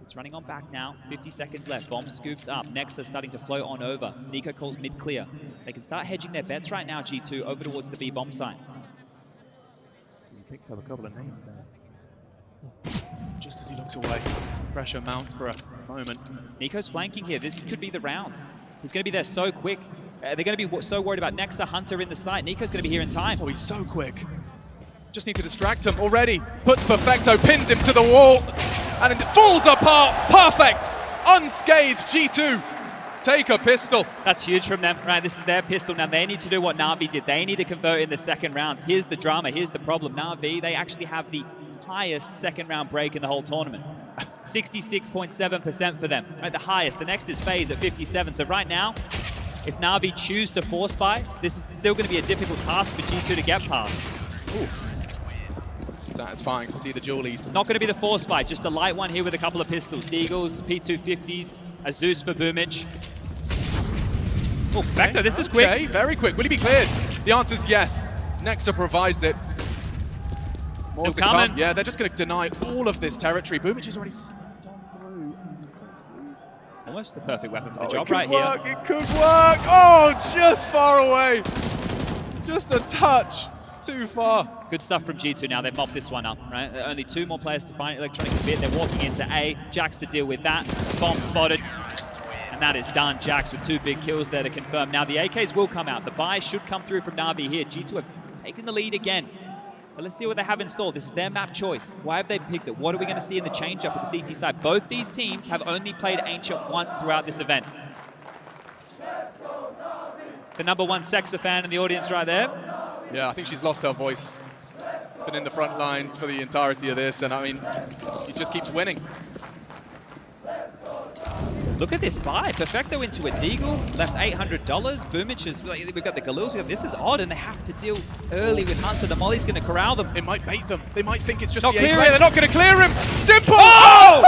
Speaker 1: It's running on back now, 50 seconds left, bomb scooped up, Nexa starting to float on over. Nico calls mid-clear. They can start hedging their bets right now, G2, over towards the B-bomb site.
Speaker 2: He picked up a couple of nades there. Just as he looks away, pressure mounts for a moment.
Speaker 1: Nico's flanking here. This could be the round. He's going to be there so quick. They're going to be so worried about Nexa, Hunter in the site. Nico's going to be here in time.
Speaker 2: Oh, he's so quick. Just need to distract him already. Puts Perfecto, pins him to the wall, and it falls apart. Perfect. Unscathed G2. Take a pistol.
Speaker 1: That's huge from them. Right, this is their pistol. Now they need to do what Na'Vi did. They need to convert in the second rounds. Here's the drama. Here's the problem. Na'Vi, they actually have the highest second round break in the whole tournament. 66.7% for them. Right, the highest. The next is FaZe at 57. So right now, if Na'Vi choose to force buy, this is still going to be a difficult task for G2 to get past.
Speaker 2: Ooh. Satisfying to see the Julies.
Speaker 1: Not going to be the force buy, just a light one here with a couple of pistols. Deagles, P250s, a Zeus for Boomich. Oh, Perfecto, this is quick.
Speaker 2: Okay, very quick. Will he be cleared? The answer is yes. Nexa provides it. More
Speaker 1: Still
Speaker 2: to
Speaker 1: coming.
Speaker 2: come. Yeah, they're just going to deny all of this territory. Boomich has already slipped on through.
Speaker 1: Almost the perfect weapon for the job right here.
Speaker 2: It could work. Oh, just far away. Just a touch too far.
Speaker 1: Good stuff from G2 now. They've mopped this one up, right? There are only 2 more players to find Electronic Bit. They're walking into A. Jax to deal with that. Bomb spotted. And that is done. Jax with 2 big kills there to confirm. Now the AKs will come out. The buy should come through from Na'Vi here. G2 have taken the lead again. But let's see what they have installed. This is their map choice. Why have they picked it? What are we going to see in the change-up with the CT side? Both these teams have only played Ancient once throughout this event. The #1 Sexa fan in the audience right there.
Speaker 2: Yeah, I think she's lost her voice. Been in the front lines for the entirety of this, and I mean, he just keeps winning.
Speaker 1: Look at this buy. Perfecto into a Deagle, left $800. Boomich is, we've got the Galils. This is odd, and they have to deal early with Hunter. The Molly's going to corral them.
Speaker 2: It might bait them. They might think it's just
Speaker 1: Not
Speaker 2: the
Speaker 1: clearing.
Speaker 2: A-play. They're not going to clear him. Simple.
Speaker 1: Oh!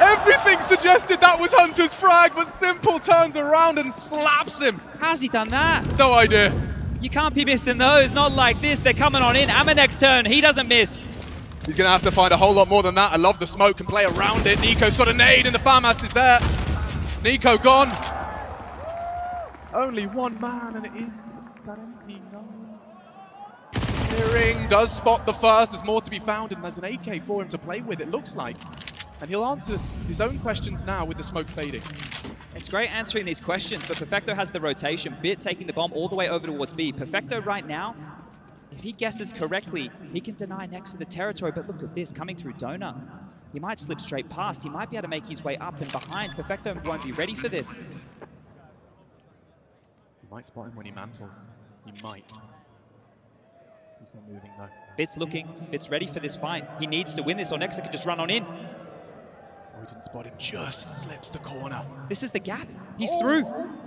Speaker 2: Everything suggested that was Hunter's frag, but Simple turns around and slaps him.
Speaker 1: How's he done that?
Speaker 2: No idea.
Speaker 1: You can't be missing those. Not like this. They're coming on in. Amanek's turn. He doesn't miss.
Speaker 2: He's going to have to find a whole lot more than that. I love the smoke and play around it. Nico's got a nade and the farmhouse is there. Nico gone. Only one man and it is that MP. No. Clearing does spot the first. There's more to be found and there's an AK for him to play with, it looks like. And he'll answer his own questions now with the smoke fading.
Speaker 1: It's great answering these questions, but Perfecto has the rotation. Bit taking the bomb all the way over towards B. Perfecto right now, if he guesses correctly, he can deny Nexa the territory, but look at this, coming through Donut. He might slip straight past. He might be able to make his way up and behind. Perfecto won't be ready for this.
Speaker 2: He might spot him when he mantles. He might. He's not moving though.
Speaker 1: Bit's looking. Bit's ready for this fight. He needs to win this or Nexa could just run on in.
Speaker 2: Oh, he didn't spot him. Just slips the corner.
Speaker 1: This is the gap. He's through.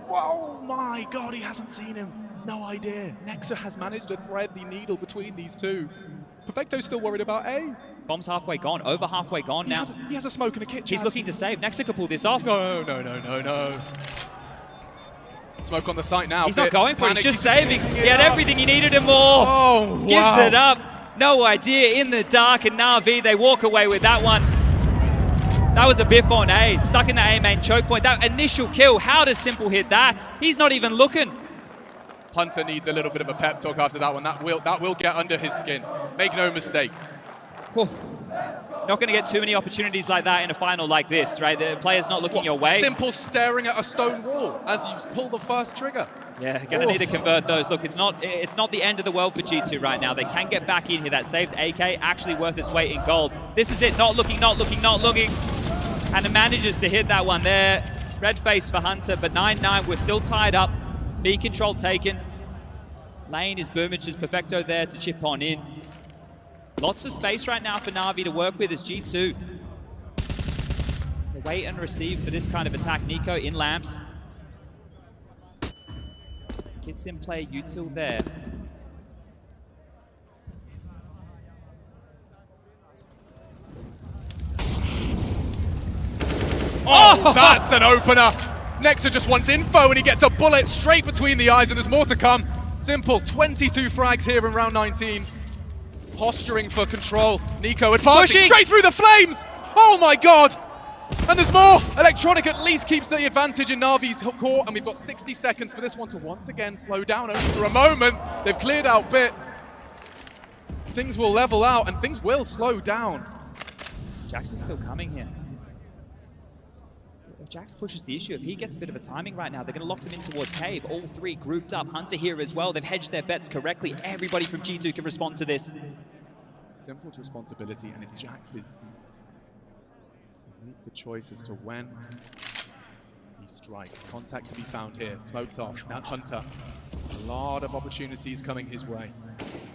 Speaker 2: Oh my God, he hasn't seen him. No idea. Nexa has managed to thread the needle between these two. Perfecto's still worried about A.
Speaker 1: Bomb's halfway gone. Over halfway gone now.
Speaker 2: He has a smoke in a kitchen.
Speaker 1: He's looking to save. Nexa could pull this off.
Speaker 2: No. Smoke on the site now.
Speaker 1: He's not going for it. He's just saving. He had everything he needed and more.
Speaker 2: Oh, wow.
Speaker 1: Gives it up. No idea. In the dark, and Na'Vi, they walk away with that one. That was a biff on A. Stuck in the A main choke point. That initial kill, how does Simple hit that? He's not even looking.
Speaker 2: Hunter needs a little bit of a pep talk after that one. That will get under his skin. Make no mistake.
Speaker 1: Whew. Not going to get too many opportunities like that in a final like this, right? The player's not looking your way.
Speaker 2: Simple staring at a stone wall as you pull the first trigger.
Speaker 1: Yeah, going to need to convert those. Look, it's not the end of the world for G2 right now. They can get back in here. That saved AK, actually worth its weight in gold. This is it. Not looking. And it manages to hit that one there. Red face for Hunter, but 9-9. We're still tied up. B control taken. Lane is Boomich, Perfecto there to chip on in. Lots of space right now for Na'Vi to work with as G2. They wait and receive for this kind of attack. Nico in lamps. Gets in play, util there.
Speaker 2: Oh, that's an opener. Nexa just wants info and he gets a bullet straight between the eyes and there's more to come. Simple, 22 frags here in round 19. Posturing for control. Nico advancing straight through the flames. Oh my God. And there's more. Electronic at least keeps the advantage in Na'Vi's court, and we've got 60 seconds for this one to once again slow down only for a moment. They've cleared out Bit. Things will level out and things will slow down.
Speaker 1: Jax is still coming here. If Jax pushes the issue, if he gets a bit of a timing right now, they're going to lock them in towards Cave. All three grouped up. Hunter here as well. They've hedged their bets correctly. Everybody from G2 can respond to this.
Speaker 2: Simple's responsibility, and it's Jax's to make the choice as to when he strikes. Contact to be found here. Smoked off. Now Hunter. A lot of opportunities coming his way.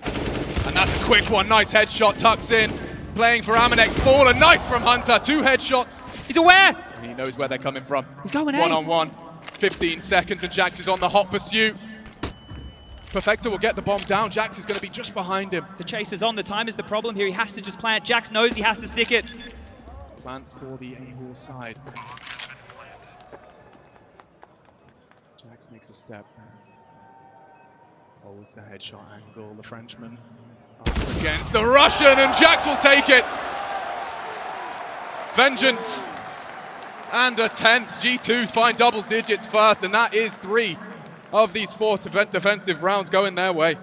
Speaker 2: And that's a quick one. Nice headshot. Tucks in. Playing for Amanek's Fallen. Nice from Hunter. 2 headshots.
Speaker 1: He's aware.
Speaker 2: And he knows where they're coming from.
Speaker 1: He's going A.
Speaker 2: One-on-one. 15 seconds and Jax is on the hot pursuit. Perfecto will get the bomb down. Jax is going to be just behind him.
Speaker 1: The chase is on. The time is the problem here. He has to just plant. Jax knows he has to stick it.
Speaker 2: Plants for the A-wall side. makes a step. Holds the headshot angle, the Frenchman up against the Russian, and Jax will take it! Vengeance and a 10th. G2 find double digits first, and that is 3 of these 4 defensive rounds going their way.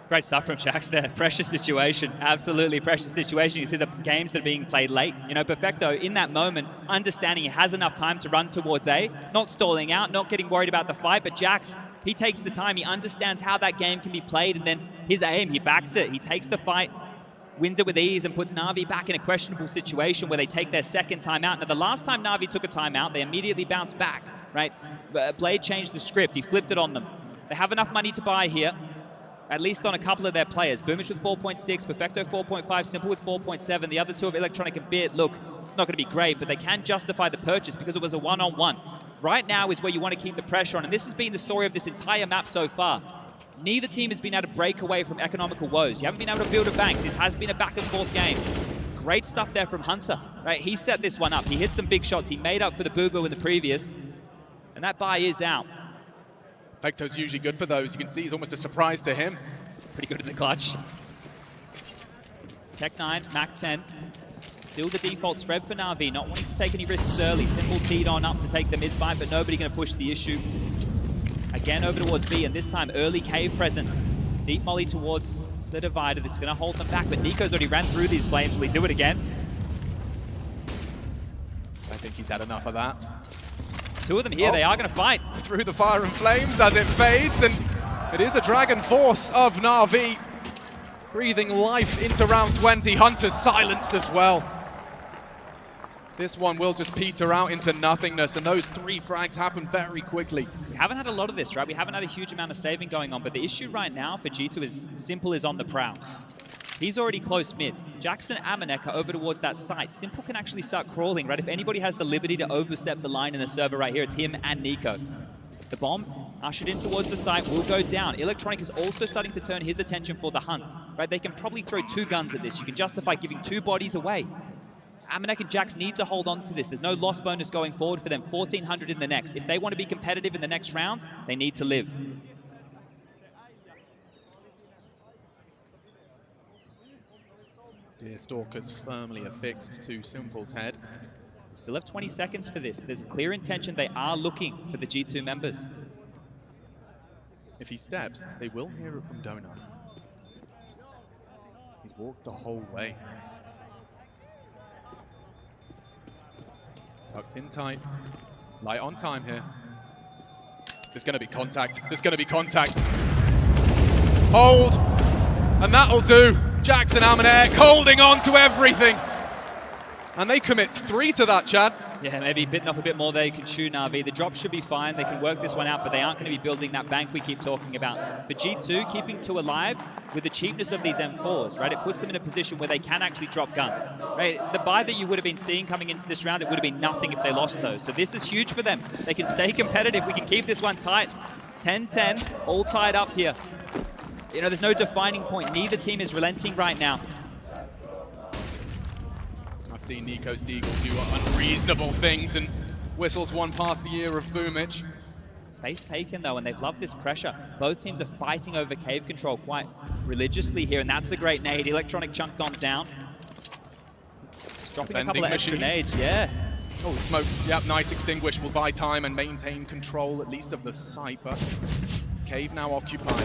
Speaker 1: Great stuff from Jax there. Precious situation. Absolutely precious situation. You see the games that are being played late. You know, Perfecto, in that moment, understanding he has enough time to run towards A, not stalling out, not getting worried about the fight, but Jax, he takes the time, he understands how that game can be played, and then his aim, he backs it. He takes the fight, wins it with ease, and puts Na'Vi back in a questionable situation where they take their second timeout. Now, the last time Na'Vi took a timeout, they immediately bounced back, right? Blade changed the script. He flipped it on them. They have enough money to buy here, at least on a couple of their players. Boomich with 4.6, Perfecto 4.5, Simple with 4.7. The other two of Electronic and Bit, look, it's not going to be great, but they can justify the purchase because it was a one-on-one. Right now is where you want to keep the pressure on, and this has been the story of this entire map so far. Neither team has been able to break away from economical woes. You haven't been able to build a bank. This has been a back-and-forth game. Great stuff there from Hunter, right? He set this one up. He hit some big shots. He made up for the boo-boo in the previous, and that buy is out.
Speaker 2: Perfecto's usually good for those. You can see he's almost a surprise to him.
Speaker 1: It's pretty good in the clutch. Tech 9, Mac 10. Still the default spread for Na'Vi, not wanting to take any risks early. Simple teed on up to take the mid-fight, but nobody going to push the issue. Again over towards B, and this time early cave presence. Deep molly towards the divider. This is going to hold them back, but Nico's already ran through these flames. Will he do it again?
Speaker 2: I think he's had enough of that.
Speaker 1: 2 of them here, they are going to fight.
Speaker 2: Through the fire and flames as it fades, and it is a Dragon Force of Na'Vi breathing life into round 20. Hunter's silenced as well. This one will just peter out into nothingness, and those 3 frags happen very quickly.
Speaker 1: We haven't had a lot of this, right? We haven't had a huge amount of saving going on, but the issue right now for G2 is Simple is on the prowl. He's already close mid. Jackson and Amanek are over towards that site. Simple can actually start crawling, right? If anybody has the liberty to overstep the line in the server right here, it's him and Nico. The bomb ushered in towards the site will go down. Electronic is also starting to turn his attention for the hunt, right? They can probably throw 2 guns at this. You can justify giving 2 bodies away. Amanek and Jax need to hold on to this. There's no loss bonus going forward for them. 1,400 in the next. If they want to be competitive in the next round, they need to live.
Speaker 2: Deerstalker's firmly affixed to Simple's head.
Speaker 1: Still have 20 seconds for this. There's a clear intention. They are looking for the G2 members.
Speaker 2: If he steps, they will hear it from Donut. He's walked the whole way. Tucked in tight. Light on time here. There's going to be contact. There's going to be contact. Hold. And that'll do. Jackson Amanek holding on to everything. And they commit 3 to that, Chad.
Speaker 1: Yeah, maybe bitten off a bit more there. You can shoot Na'Vi. The drop should be fine. They can work this one out, but they aren't going to be building that bank we keep talking about. For G2, keeping 2 alive with the cheapness of these M4s, right? It puts them in a position where they can actually drop guns, right? The buy that you would have been seeing coming into this round, it would have been nothing if they lost those. So this is huge for them. They can stay competitive. We can keep this one tight. 10-10, all tied up here. You know, there's no defining point. Neither team is relenting right now.
Speaker 2: I've seen Nico's Deagle do unreasonable things and whistles one past the ear of Boomich.
Speaker 1: Space taken though, and they've loved this pressure. Both teams are fighting over cave control quite religiously here, and that's a great nade. Electronic chunked on down. Just dropping a couple of extra nades, yeah.
Speaker 2: Oh, smoke, yep, nice extinguish. Will buy time and maintain control at least of the site, but cave now occupied.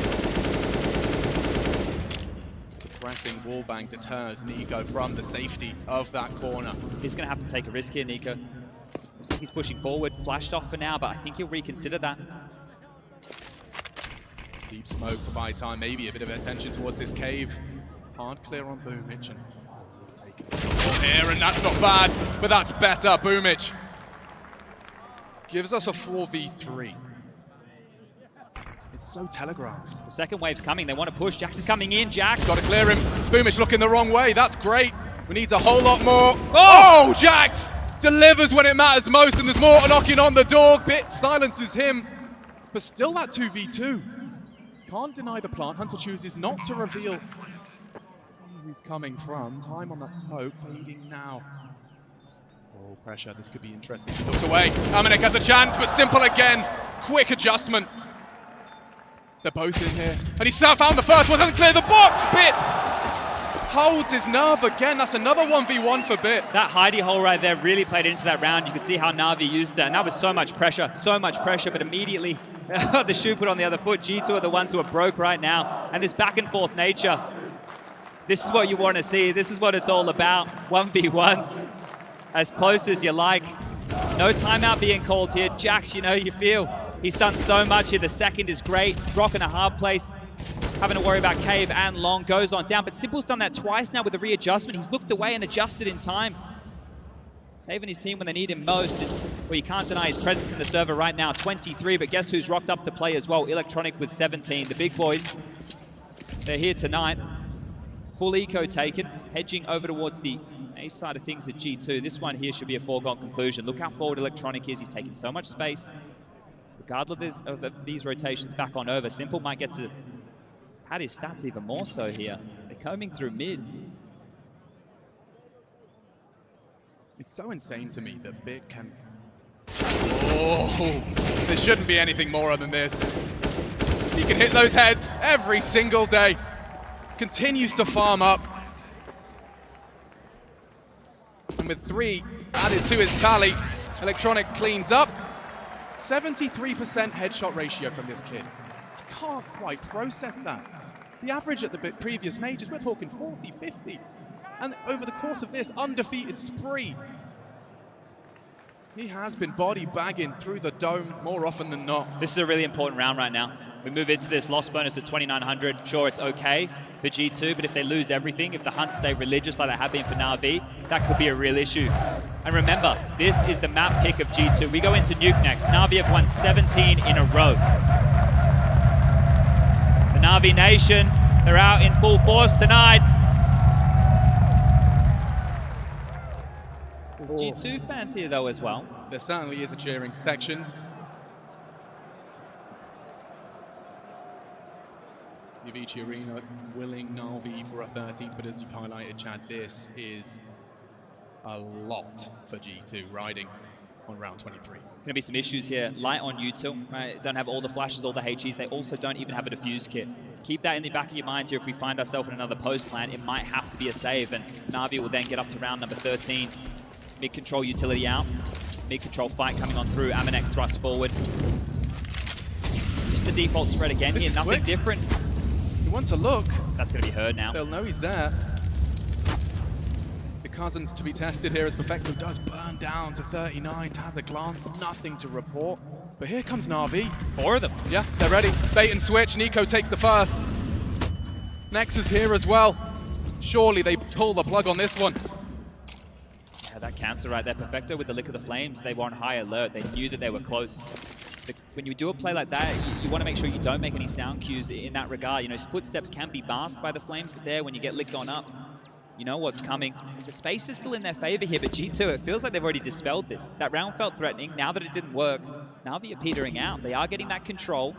Speaker 2: Suppressing wallbang deters Nico from the safety of that corner.
Speaker 1: He's going to have to take a risk here, Nico. Looks like he's pushing forward. Flashed off for now, but I think he'll reconsider that.
Speaker 2: Deep smoke to buy time, maybe a bit of attention towards this cave. Hard clear on Boomich, and he's taking the ball here, and that's not bad, but that's better. Boomich gives us a 4v3. It's so telegraphed.
Speaker 1: The second wave's coming. They want to push. Jax is coming in. Jax.
Speaker 2: Got to clear him. Boomich looking the wrong way. That's great. We need a whole lot more. Oh, Jax delivers when it matters most, and there's more knocking on the door. Bit silences him, but still that 2v2. Can't deny the plant. Hunter chooses not to reveal where he's coming from. Time on that smoke, fading now. Oh, pressure. This could be interesting. Looks away. Amanek has a chance, but Simple again. Quick adjustment. They're both in here. And he found the first one, doesn't clear the box. Bit holds his nerve again. That's another 1v1 for Bit.
Speaker 1: That hidey hole right there really played into that round. You could see how Na'Vi used it, and that was so much pressure, but immediately the shoe put on the other foot. G2 are the ones who are broke right now, and this back and forth nature, this is what you want to see. This is what it's all about. 1v1s, as close as you like. No timeout being called here. Jax, you know, you feel he's done so much here. The second is great. Rock in a hard place. Having to worry about Cave and Long goes on down. But Simple's done that twice now with the readjustment. He's looked away and adjusted in time. Saving his team when they need him most. Well, you can't deny his presence in the server right now. 23, but guess who's rocked up to play as well? Electronic with 17. The big boys, they're here tonight. Full eco taken. Hedging over towards the A side of things at G2. This one here should be a foregone conclusion. Look how forward Electronic is. He's taking so much space. Regardless of these rotations back on over, Simple might get to pad his stats even more so here. They're combing through mid.
Speaker 2: It's so insane to me that Bit can... Oh, there shouldn't be anything more than this. He can hit those heads every single day. Continues to farm up. And with 3 added to his tally, Electronic cleans up. 73% headshot ratio from this kid. I can't quite process that. The average at the previous majors, we're talking 40, 50. And over the course of this undefeated spree, he has been body bagging through the dome more often than not.
Speaker 1: This is a really important round right now. We move into this loss bonus at 2,900. Sure, it's okay for G2, but if they lose everything, if the Hunts stay religious like they have been for Na'Vi, that could be a real issue. And remember, this is the map pick of G2. We go into Nuke next. Na'Vi have won 17 in a row. The Na'Vi Nation, they're out in full force tonight. There's G2 fans here though as well.
Speaker 2: There certainly is a cheering section. Yavici Arena willing Na'Vi for a 13th, but as you've highlighted, Chad, this is a lot for G2 riding on round 23.
Speaker 1: Going to be some issues here. Light on util, right? Don't have all the flashes, all the HEs. They also don't even have a defuse kit. Keep that in the back of your mind here. If we find ourselves in another post plan, it might have to be a save, and Na'Vi will then get up to round number 13. Mid-control utility out. Mid-control fight coming on through. Amanek thrust forward. Just the default spread again here. Nothing
Speaker 2: quick.
Speaker 1: different.
Speaker 2: He wants a look.
Speaker 1: That's going to be heard now.
Speaker 2: They'll know he's there. The Cousins to be tested here as Perfecto does burn down to 39. Has a glance, nothing to report. But here comes Na'Vi.
Speaker 1: 4 of them.
Speaker 2: Yeah, they're ready. Bait and switch. Nico takes the first. Nexus here as well. Surely they pull the plug on this one.
Speaker 1: Yeah, that cancel right there. Perfecto with the lick of the flames. They were on high alert. They knew that they were close. When you do a play like that, you want to make sure you don't make any sound cues in that regard. You know, his footsteps can be masked by the flames, but there, when you get licked on up, you know what's coming. The space is still in their favor here, but G2, it feels like they've already dispelled this. That round felt threatening. Now that it didn't work, Na'Vi are petering out. They are getting that control,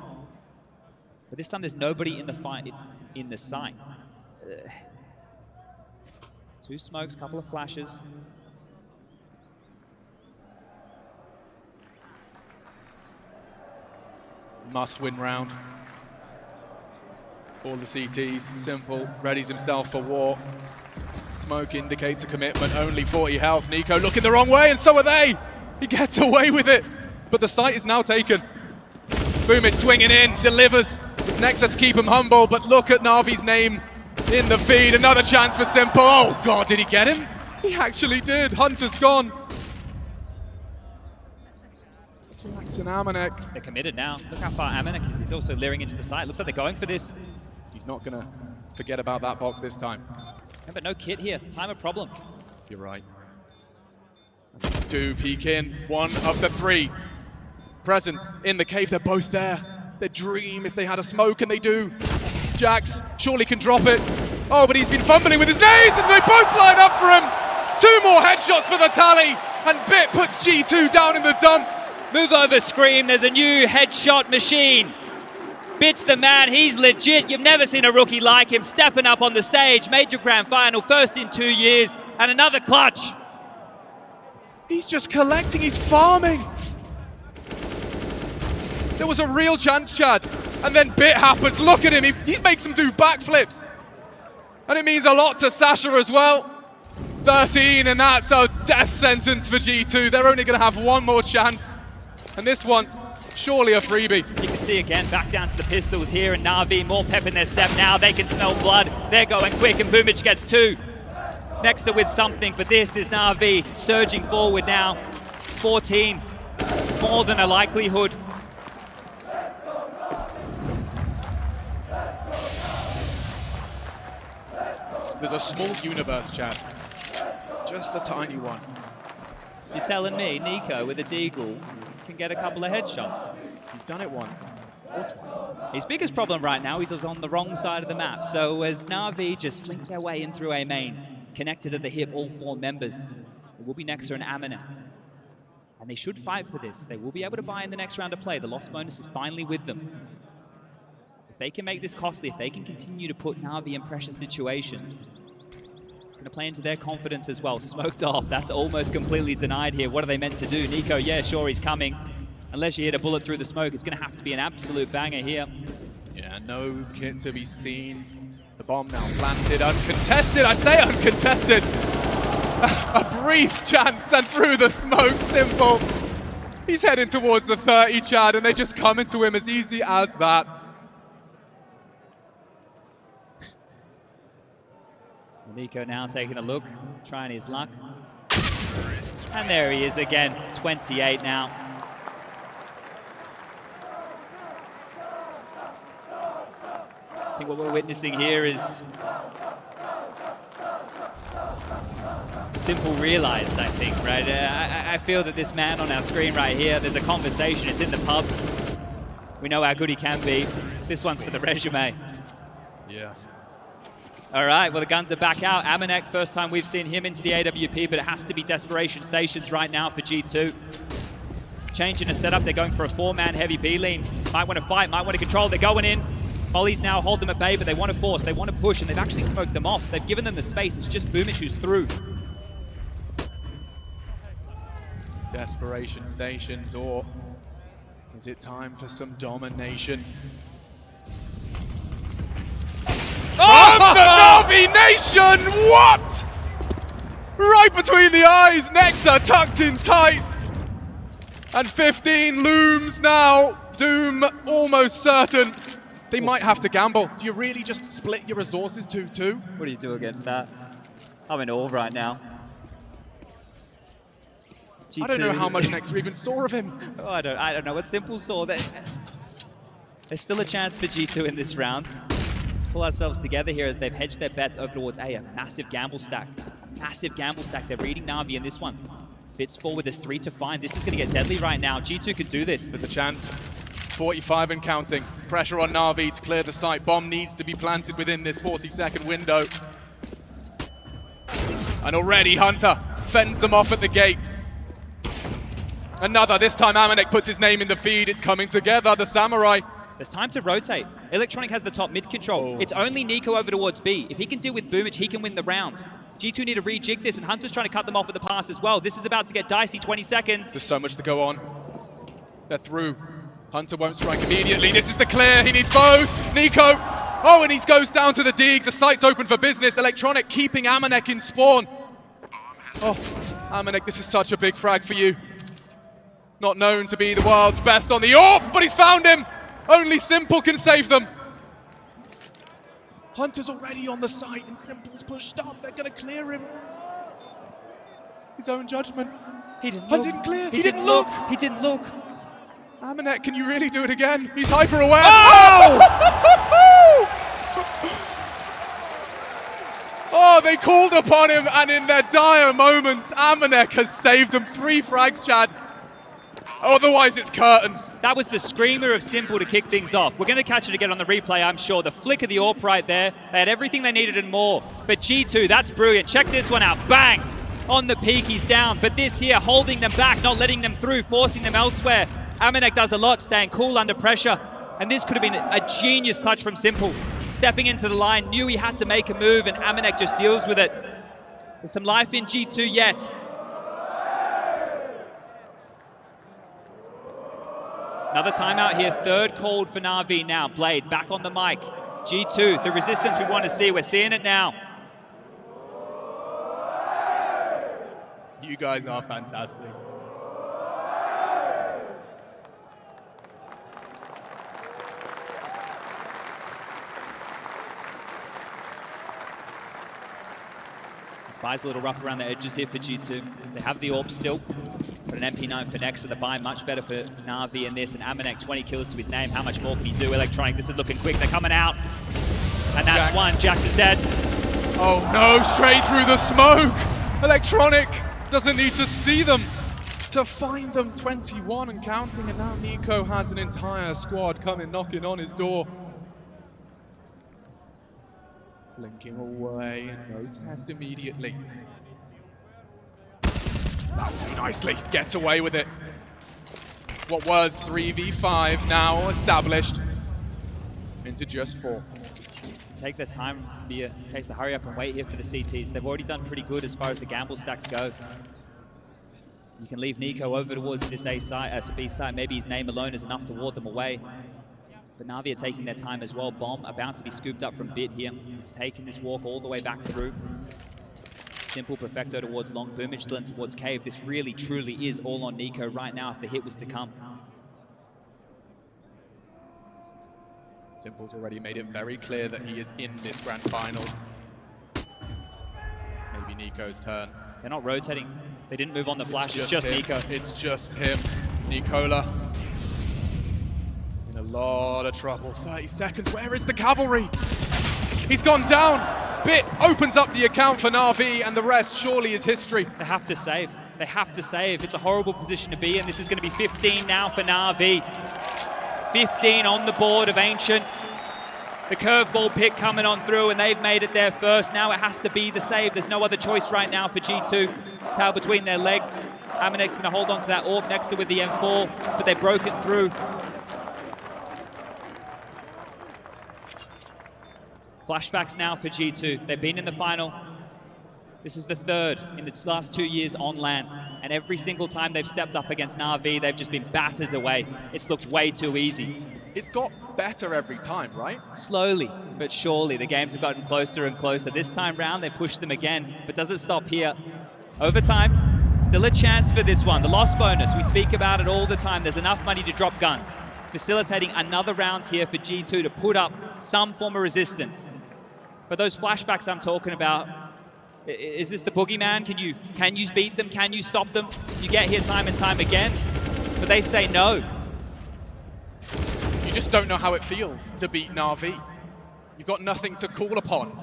Speaker 1: but this time there's nobody in the fight, in the sight. 2 smokes, couple of flashes.
Speaker 2: Must-win round. All the CTs, Simple, readies himself for war. Smoke indicates a commitment, only 40 health. Nico looking the wrong way, and so are they! He gets away with it, but the site is now taken. Boomage swinging in, delivers. It's Nexa to keep him humble, but look at Na'Vi's name in the feed. Another chance for Simple. Oh God, did he get him? He actually did. Hunter's gone. Jax and Amanek.
Speaker 1: They're committed now. Look how far Amanek is. He's also leering into the site. Looks like they're going for this.
Speaker 2: He's not going to forget about that box this time.
Speaker 1: Yeah, but no kit here. Time of problem.
Speaker 2: You're right. And they do peek in. 1 of the 3 presents in the cave. They're both there. Their dream if they had a smoke, and they do. Jax surely can drop it. Oh, but he's been fumbling with his nades, and they both line up for him. 2 more headshots for the tally, and Bit puts G2 down in the dumps.
Speaker 1: Move over, Scream. There's a new headshot machine. Bit's the man. He's legit. You've never seen a rookie like him. Stepping up on the stage. Major Grand Final. First in 2 years. And another clutch.
Speaker 2: He's just collecting. He's farming. There was a real chance, Chad. And then Bit happens. Look at him. He makes him do backflips. And it means a lot to Sasha as well. 13, and that's a death sentence for G2. They're only going to have one more chance. And this one, surely a freebie.
Speaker 1: You can see again, back down to the pistols here, and Na'Vi more pep in their step now. They can smell blood. They're going quick, and Boomich gets 2. Nexa with something, but this is Na'Vi surging forward now. 14, more than a likelihood.
Speaker 2: There's a small universe, Chad. Just a tiny one.
Speaker 1: You're telling me Nico with a deagle can get a couple of headshots?
Speaker 2: He's done it once, or twice.
Speaker 1: His biggest problem right now is he's on the wrong side of the map. So as Na'Vi just slink their way in through A main, connected at the hip, all 4 members, it will be Nexa and Amanek. And they should fight for this. They will be able to buy in the next round of play. The loss bonus is finally with them. If they can make this costly, if they can continue to put Na'Vi in pressure situations, it's going to play into their confidence as well. Smoked off. That's almost completely denied here. What are they meant to do? Nico, yeah, sure, he's coming. Unless you hit a bullet through the smoke, it's going to have to be an absolute banger here.
Speaker 2: Yeah, no kit to be seen. The bomb now planted, uncontested. I say uncontested. A brief chance and through the smoke, Simple. He's heading towards the 30, Chad, and they just come into him as easy as that.
Speaker 1: Nico now taking a look, trying his luck. And there he is again, 28 now. I think what we're witnessing here is Simple realized, I think, right? I feel that this man on our screen right here, there's a conversation, it's in the pubs. We know how good he can be. This one's for the resume.
Speaker 2: Yeah.
Speaker 1: All right, well, the guns are back out. Amanek, first time we've seen him into the AWP, but it has to be desperation stations right now for G2. Changing the setup, they're going for a 4-man heavy B-lean. Might want to fight, might want to control, they're going in. Hollies now hold them at bay, but they want to force, they want to push, and they've actually smoked them off. They've given them the space, it's just Boomich who's through.
Speaker 2: Desperation stations, or is it time for some domination? From the Na'Vi Nation, what? Right between the eyes, Nexa tucked in tight. And 15 looms now, doom almost certain. They might have to gamble. Do you really just split your resources 2-2?
Speaker 1: What do you do against that? I'm in awe right now. G2.
Speaker 2: I don't know how much Nexa even saw of him.
Speaker 1: Oh, I don't know what Simple saw. There's still a chance for G2 in this round. Let's pull ourselves together here as they've hedged their bets over towards A. A massive gamble stack. Massive gamble stack. They're reading Na'Vi in this one. Bits forward, there's 3 to find. This is going to get deadly right now. G2 could do this.
Speaker 2: There's a chance. 45 and counting. Pressure on Na'Vi to clear the site. Bomb needs to be planted within this 40-second window. And already Hunter fends them off at the gate. Another, this time Amanek puts his name in the feed. It's coming together, the Samurai.
Speaker 1: There's time to rotate. Electronic has the top mid control. It's only Nico over towards B. If he can deal with Boomich, he can win the round. G2 need to rejig this, and Hunter's trying to cut them off at the pass as well. This is about to get dicey, 20 seconds.
Speaker 2: There's so much to go on. They're through. Hunter won't strike immediately. This is the clear. He needs both. Nico. Oh, and he goes down to the dig. The site's open for business. Electronic keeping Amanek in spawn. Oh, Amanek, this is such a big frag for you. Not known to be the world's best on the AWP, but he's found him. Only Simple can save them. Hunter's already on the site and Simple's pushed up. They're going to clear him. His own judgment.
Speaker 1: He didn't
Speaker 2: Hunt
Speaker 1: look.
Speaker 2: didn't clear.
Speaker 1: He didn't look. He didn't look.
Speaker 2: Amanek, can you really do it again? He's hyper aware.
Speaker 1: Oh!
Speaker 2: Oh, they called upon him, and in their dire moments, Amanek has saved them. 3 frags, Chad. Otherwise, it's curtains.
Speaker 1: That was the screamer of Simple to kick things off. We're going to catch it again on the replay, I'm sure. The flick of the AWP right there. They had everything they needed and more. But G2, that's brilliant. Check this one out. Bang! On the peak, he's down. But this here, holding them back, not letting them through, forcing them elsewhere. Amanek does a lot, staying cool under pressure. And this could have been a genius clutch from Simple. Stepping into the line, knew he had to make a move, and Amanek just deals with it. There's some life in G2 yet. Another timeout here, third called for Na'Vi now. Blade back on the mic. G2, the resistance we want to see, we're seeing it now.
Speaker 2: You guys are fantastic.
Speaker 1: Spy's a little rough around the edges here for G2. They have the AWP still, but an MP9 for Nexa, the buy much better for Na'Vi in this, and Amanek 20 kills to his name. How much more can he do? Electronic, this is looking quick. They're coming out, and that's
Speaker 2: Jax.
Speaker 1: one. Jax is dead.
Speaker 2: Oh no, straight through the smoke! Electronic doesn't need to see them to find them. 21 and counting, and now Nico has an entire squad coming knocking on his door. Slinking away, no test immediately. Nicely, gets away with it. What was 3v5 now established into just 4.
Speaker 1: Take their time, be a case of hurry up and wait here for the CTs. They've already done pretty good as far as the gamble stacks go. You can leave Nico over towards this A side, B side. Maybe his name alone is enough to ward them away. But Na'Vi are taking their time as well. Bomb about to be scooped up from Bit here. He's taking this walk all the way back through. Simple Perfecto towards Long, Boomage still in towards Cave. This really, truly is all on Nico right now if the hit was to come.
Speaker 2: Simple's already made it very clear that he is in this grand final. Maybe Nico's turn.
Speaker 1: They're not rotating. They didn't move on the flash. It's just Nico.
Speaker 2: It's just him. Nicola in a lot of trouble. 30 seconds. Where is the cavalry? He's gone down. Bit opens up the account for Na'Vi, and the rest surely is history.
Speaker 1: They have to save. They have to save. It's a horrible position to be in. This is going to be 15 now for Na'Vi. 15 on the board of Ancient. The curveball pick coming on through, and they've made it there first. Now it has to be the save. There's no other choice right now for G2. Tail between their legs. Amanek's going to hold on to that AWP next to with the M4, but they broke it through. Flashbacks now for G2. They've been in the final. This is the third in the last 2 years on LAN. And every single time they've stepped up against Na'Vi, they've just been battered away. It's looked way too easy.
Speaker 2: It's got better every time, right?
Speaker 1: Slowly, but surely, the games have gotten closer and closer. This time round, they pushed them again, but doesn't stop here. Overtime, still a chance for this one. The loss bonus, we speak about it all the time. There's enough money to drop guns. Facilitating another round here for G2 to put up some form of resistance. But those flashbacks I'm talking about, is this the boogeyman? Can you beat them? Can you stop them? You get here time and time again, but they say no.
Speaker 2: You just don't know how it feels to beat Na'Vi. You've got nothing to call upon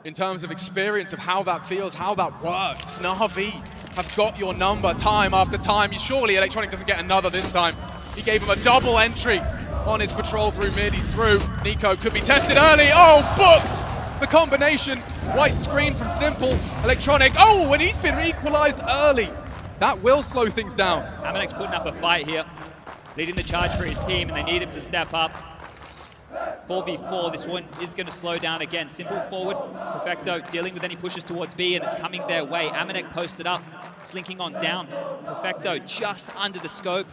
Speaker 2: in terms of experience of how that feels, how that works. Na'Vi have got your number time after time. Surely Electronic doesn't get another this time. He gave him a double entry on his patrol through mid. He's through. Nico could be tested early. Oh, booked! The combination, white screen from Simple, Electronic. Oh, and he's been equalized early. That will slow things down.
Speaker 1: Amanek's putting up a fight here, leading the charge for his team, and they need him to step up. 4v4, this one is going to slow down again. Simple forward, Perfecto dealing with any pushes towards B, and it's coming their way. Amanek posted up, slinking on down. Perfecto just under the scope.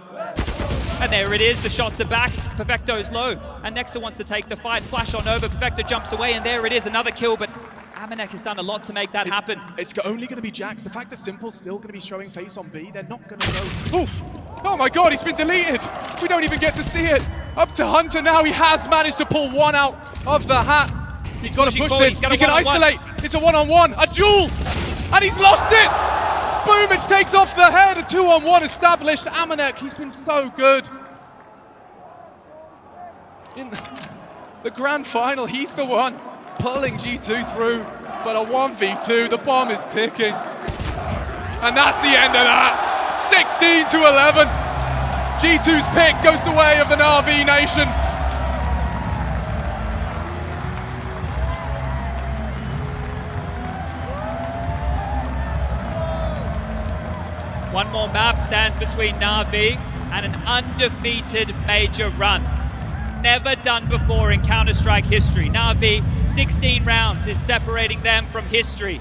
Speaker 1: And there it is, the shots are back. Perfecto's low, and Nexa wants to take the fight. Flash on over, Perfecto jumps away, and there it is, another kill, but Amanek has done a lot to make that happen.
Speaker 2: It's only going to be Jax. The fact that Simple's still going to be showing face on B, they're not going to go. Oof! Oh my god, he's been deleted! We don't even get to see it! Up to Hunter now, he has managed to pull one out of the hat. He's got to push this, he can isolate. It's a one-on-one, a duel! And he's lost it! Boomage takes off the head, a 2-on-1 established. Amanek, he's been so good. In the grand final, he's the one pulling G2 through, but a 1v2, the bomb is ticking. And that's the end of that. 16 to 11. G2's pick goes the way of the Na'Vi nation.
Speaker 1: One more map stands between Na'Vi and an undefeated major run. Never done before in Counter-Strike history. Na'Vi, 16 rounds is separating them from history.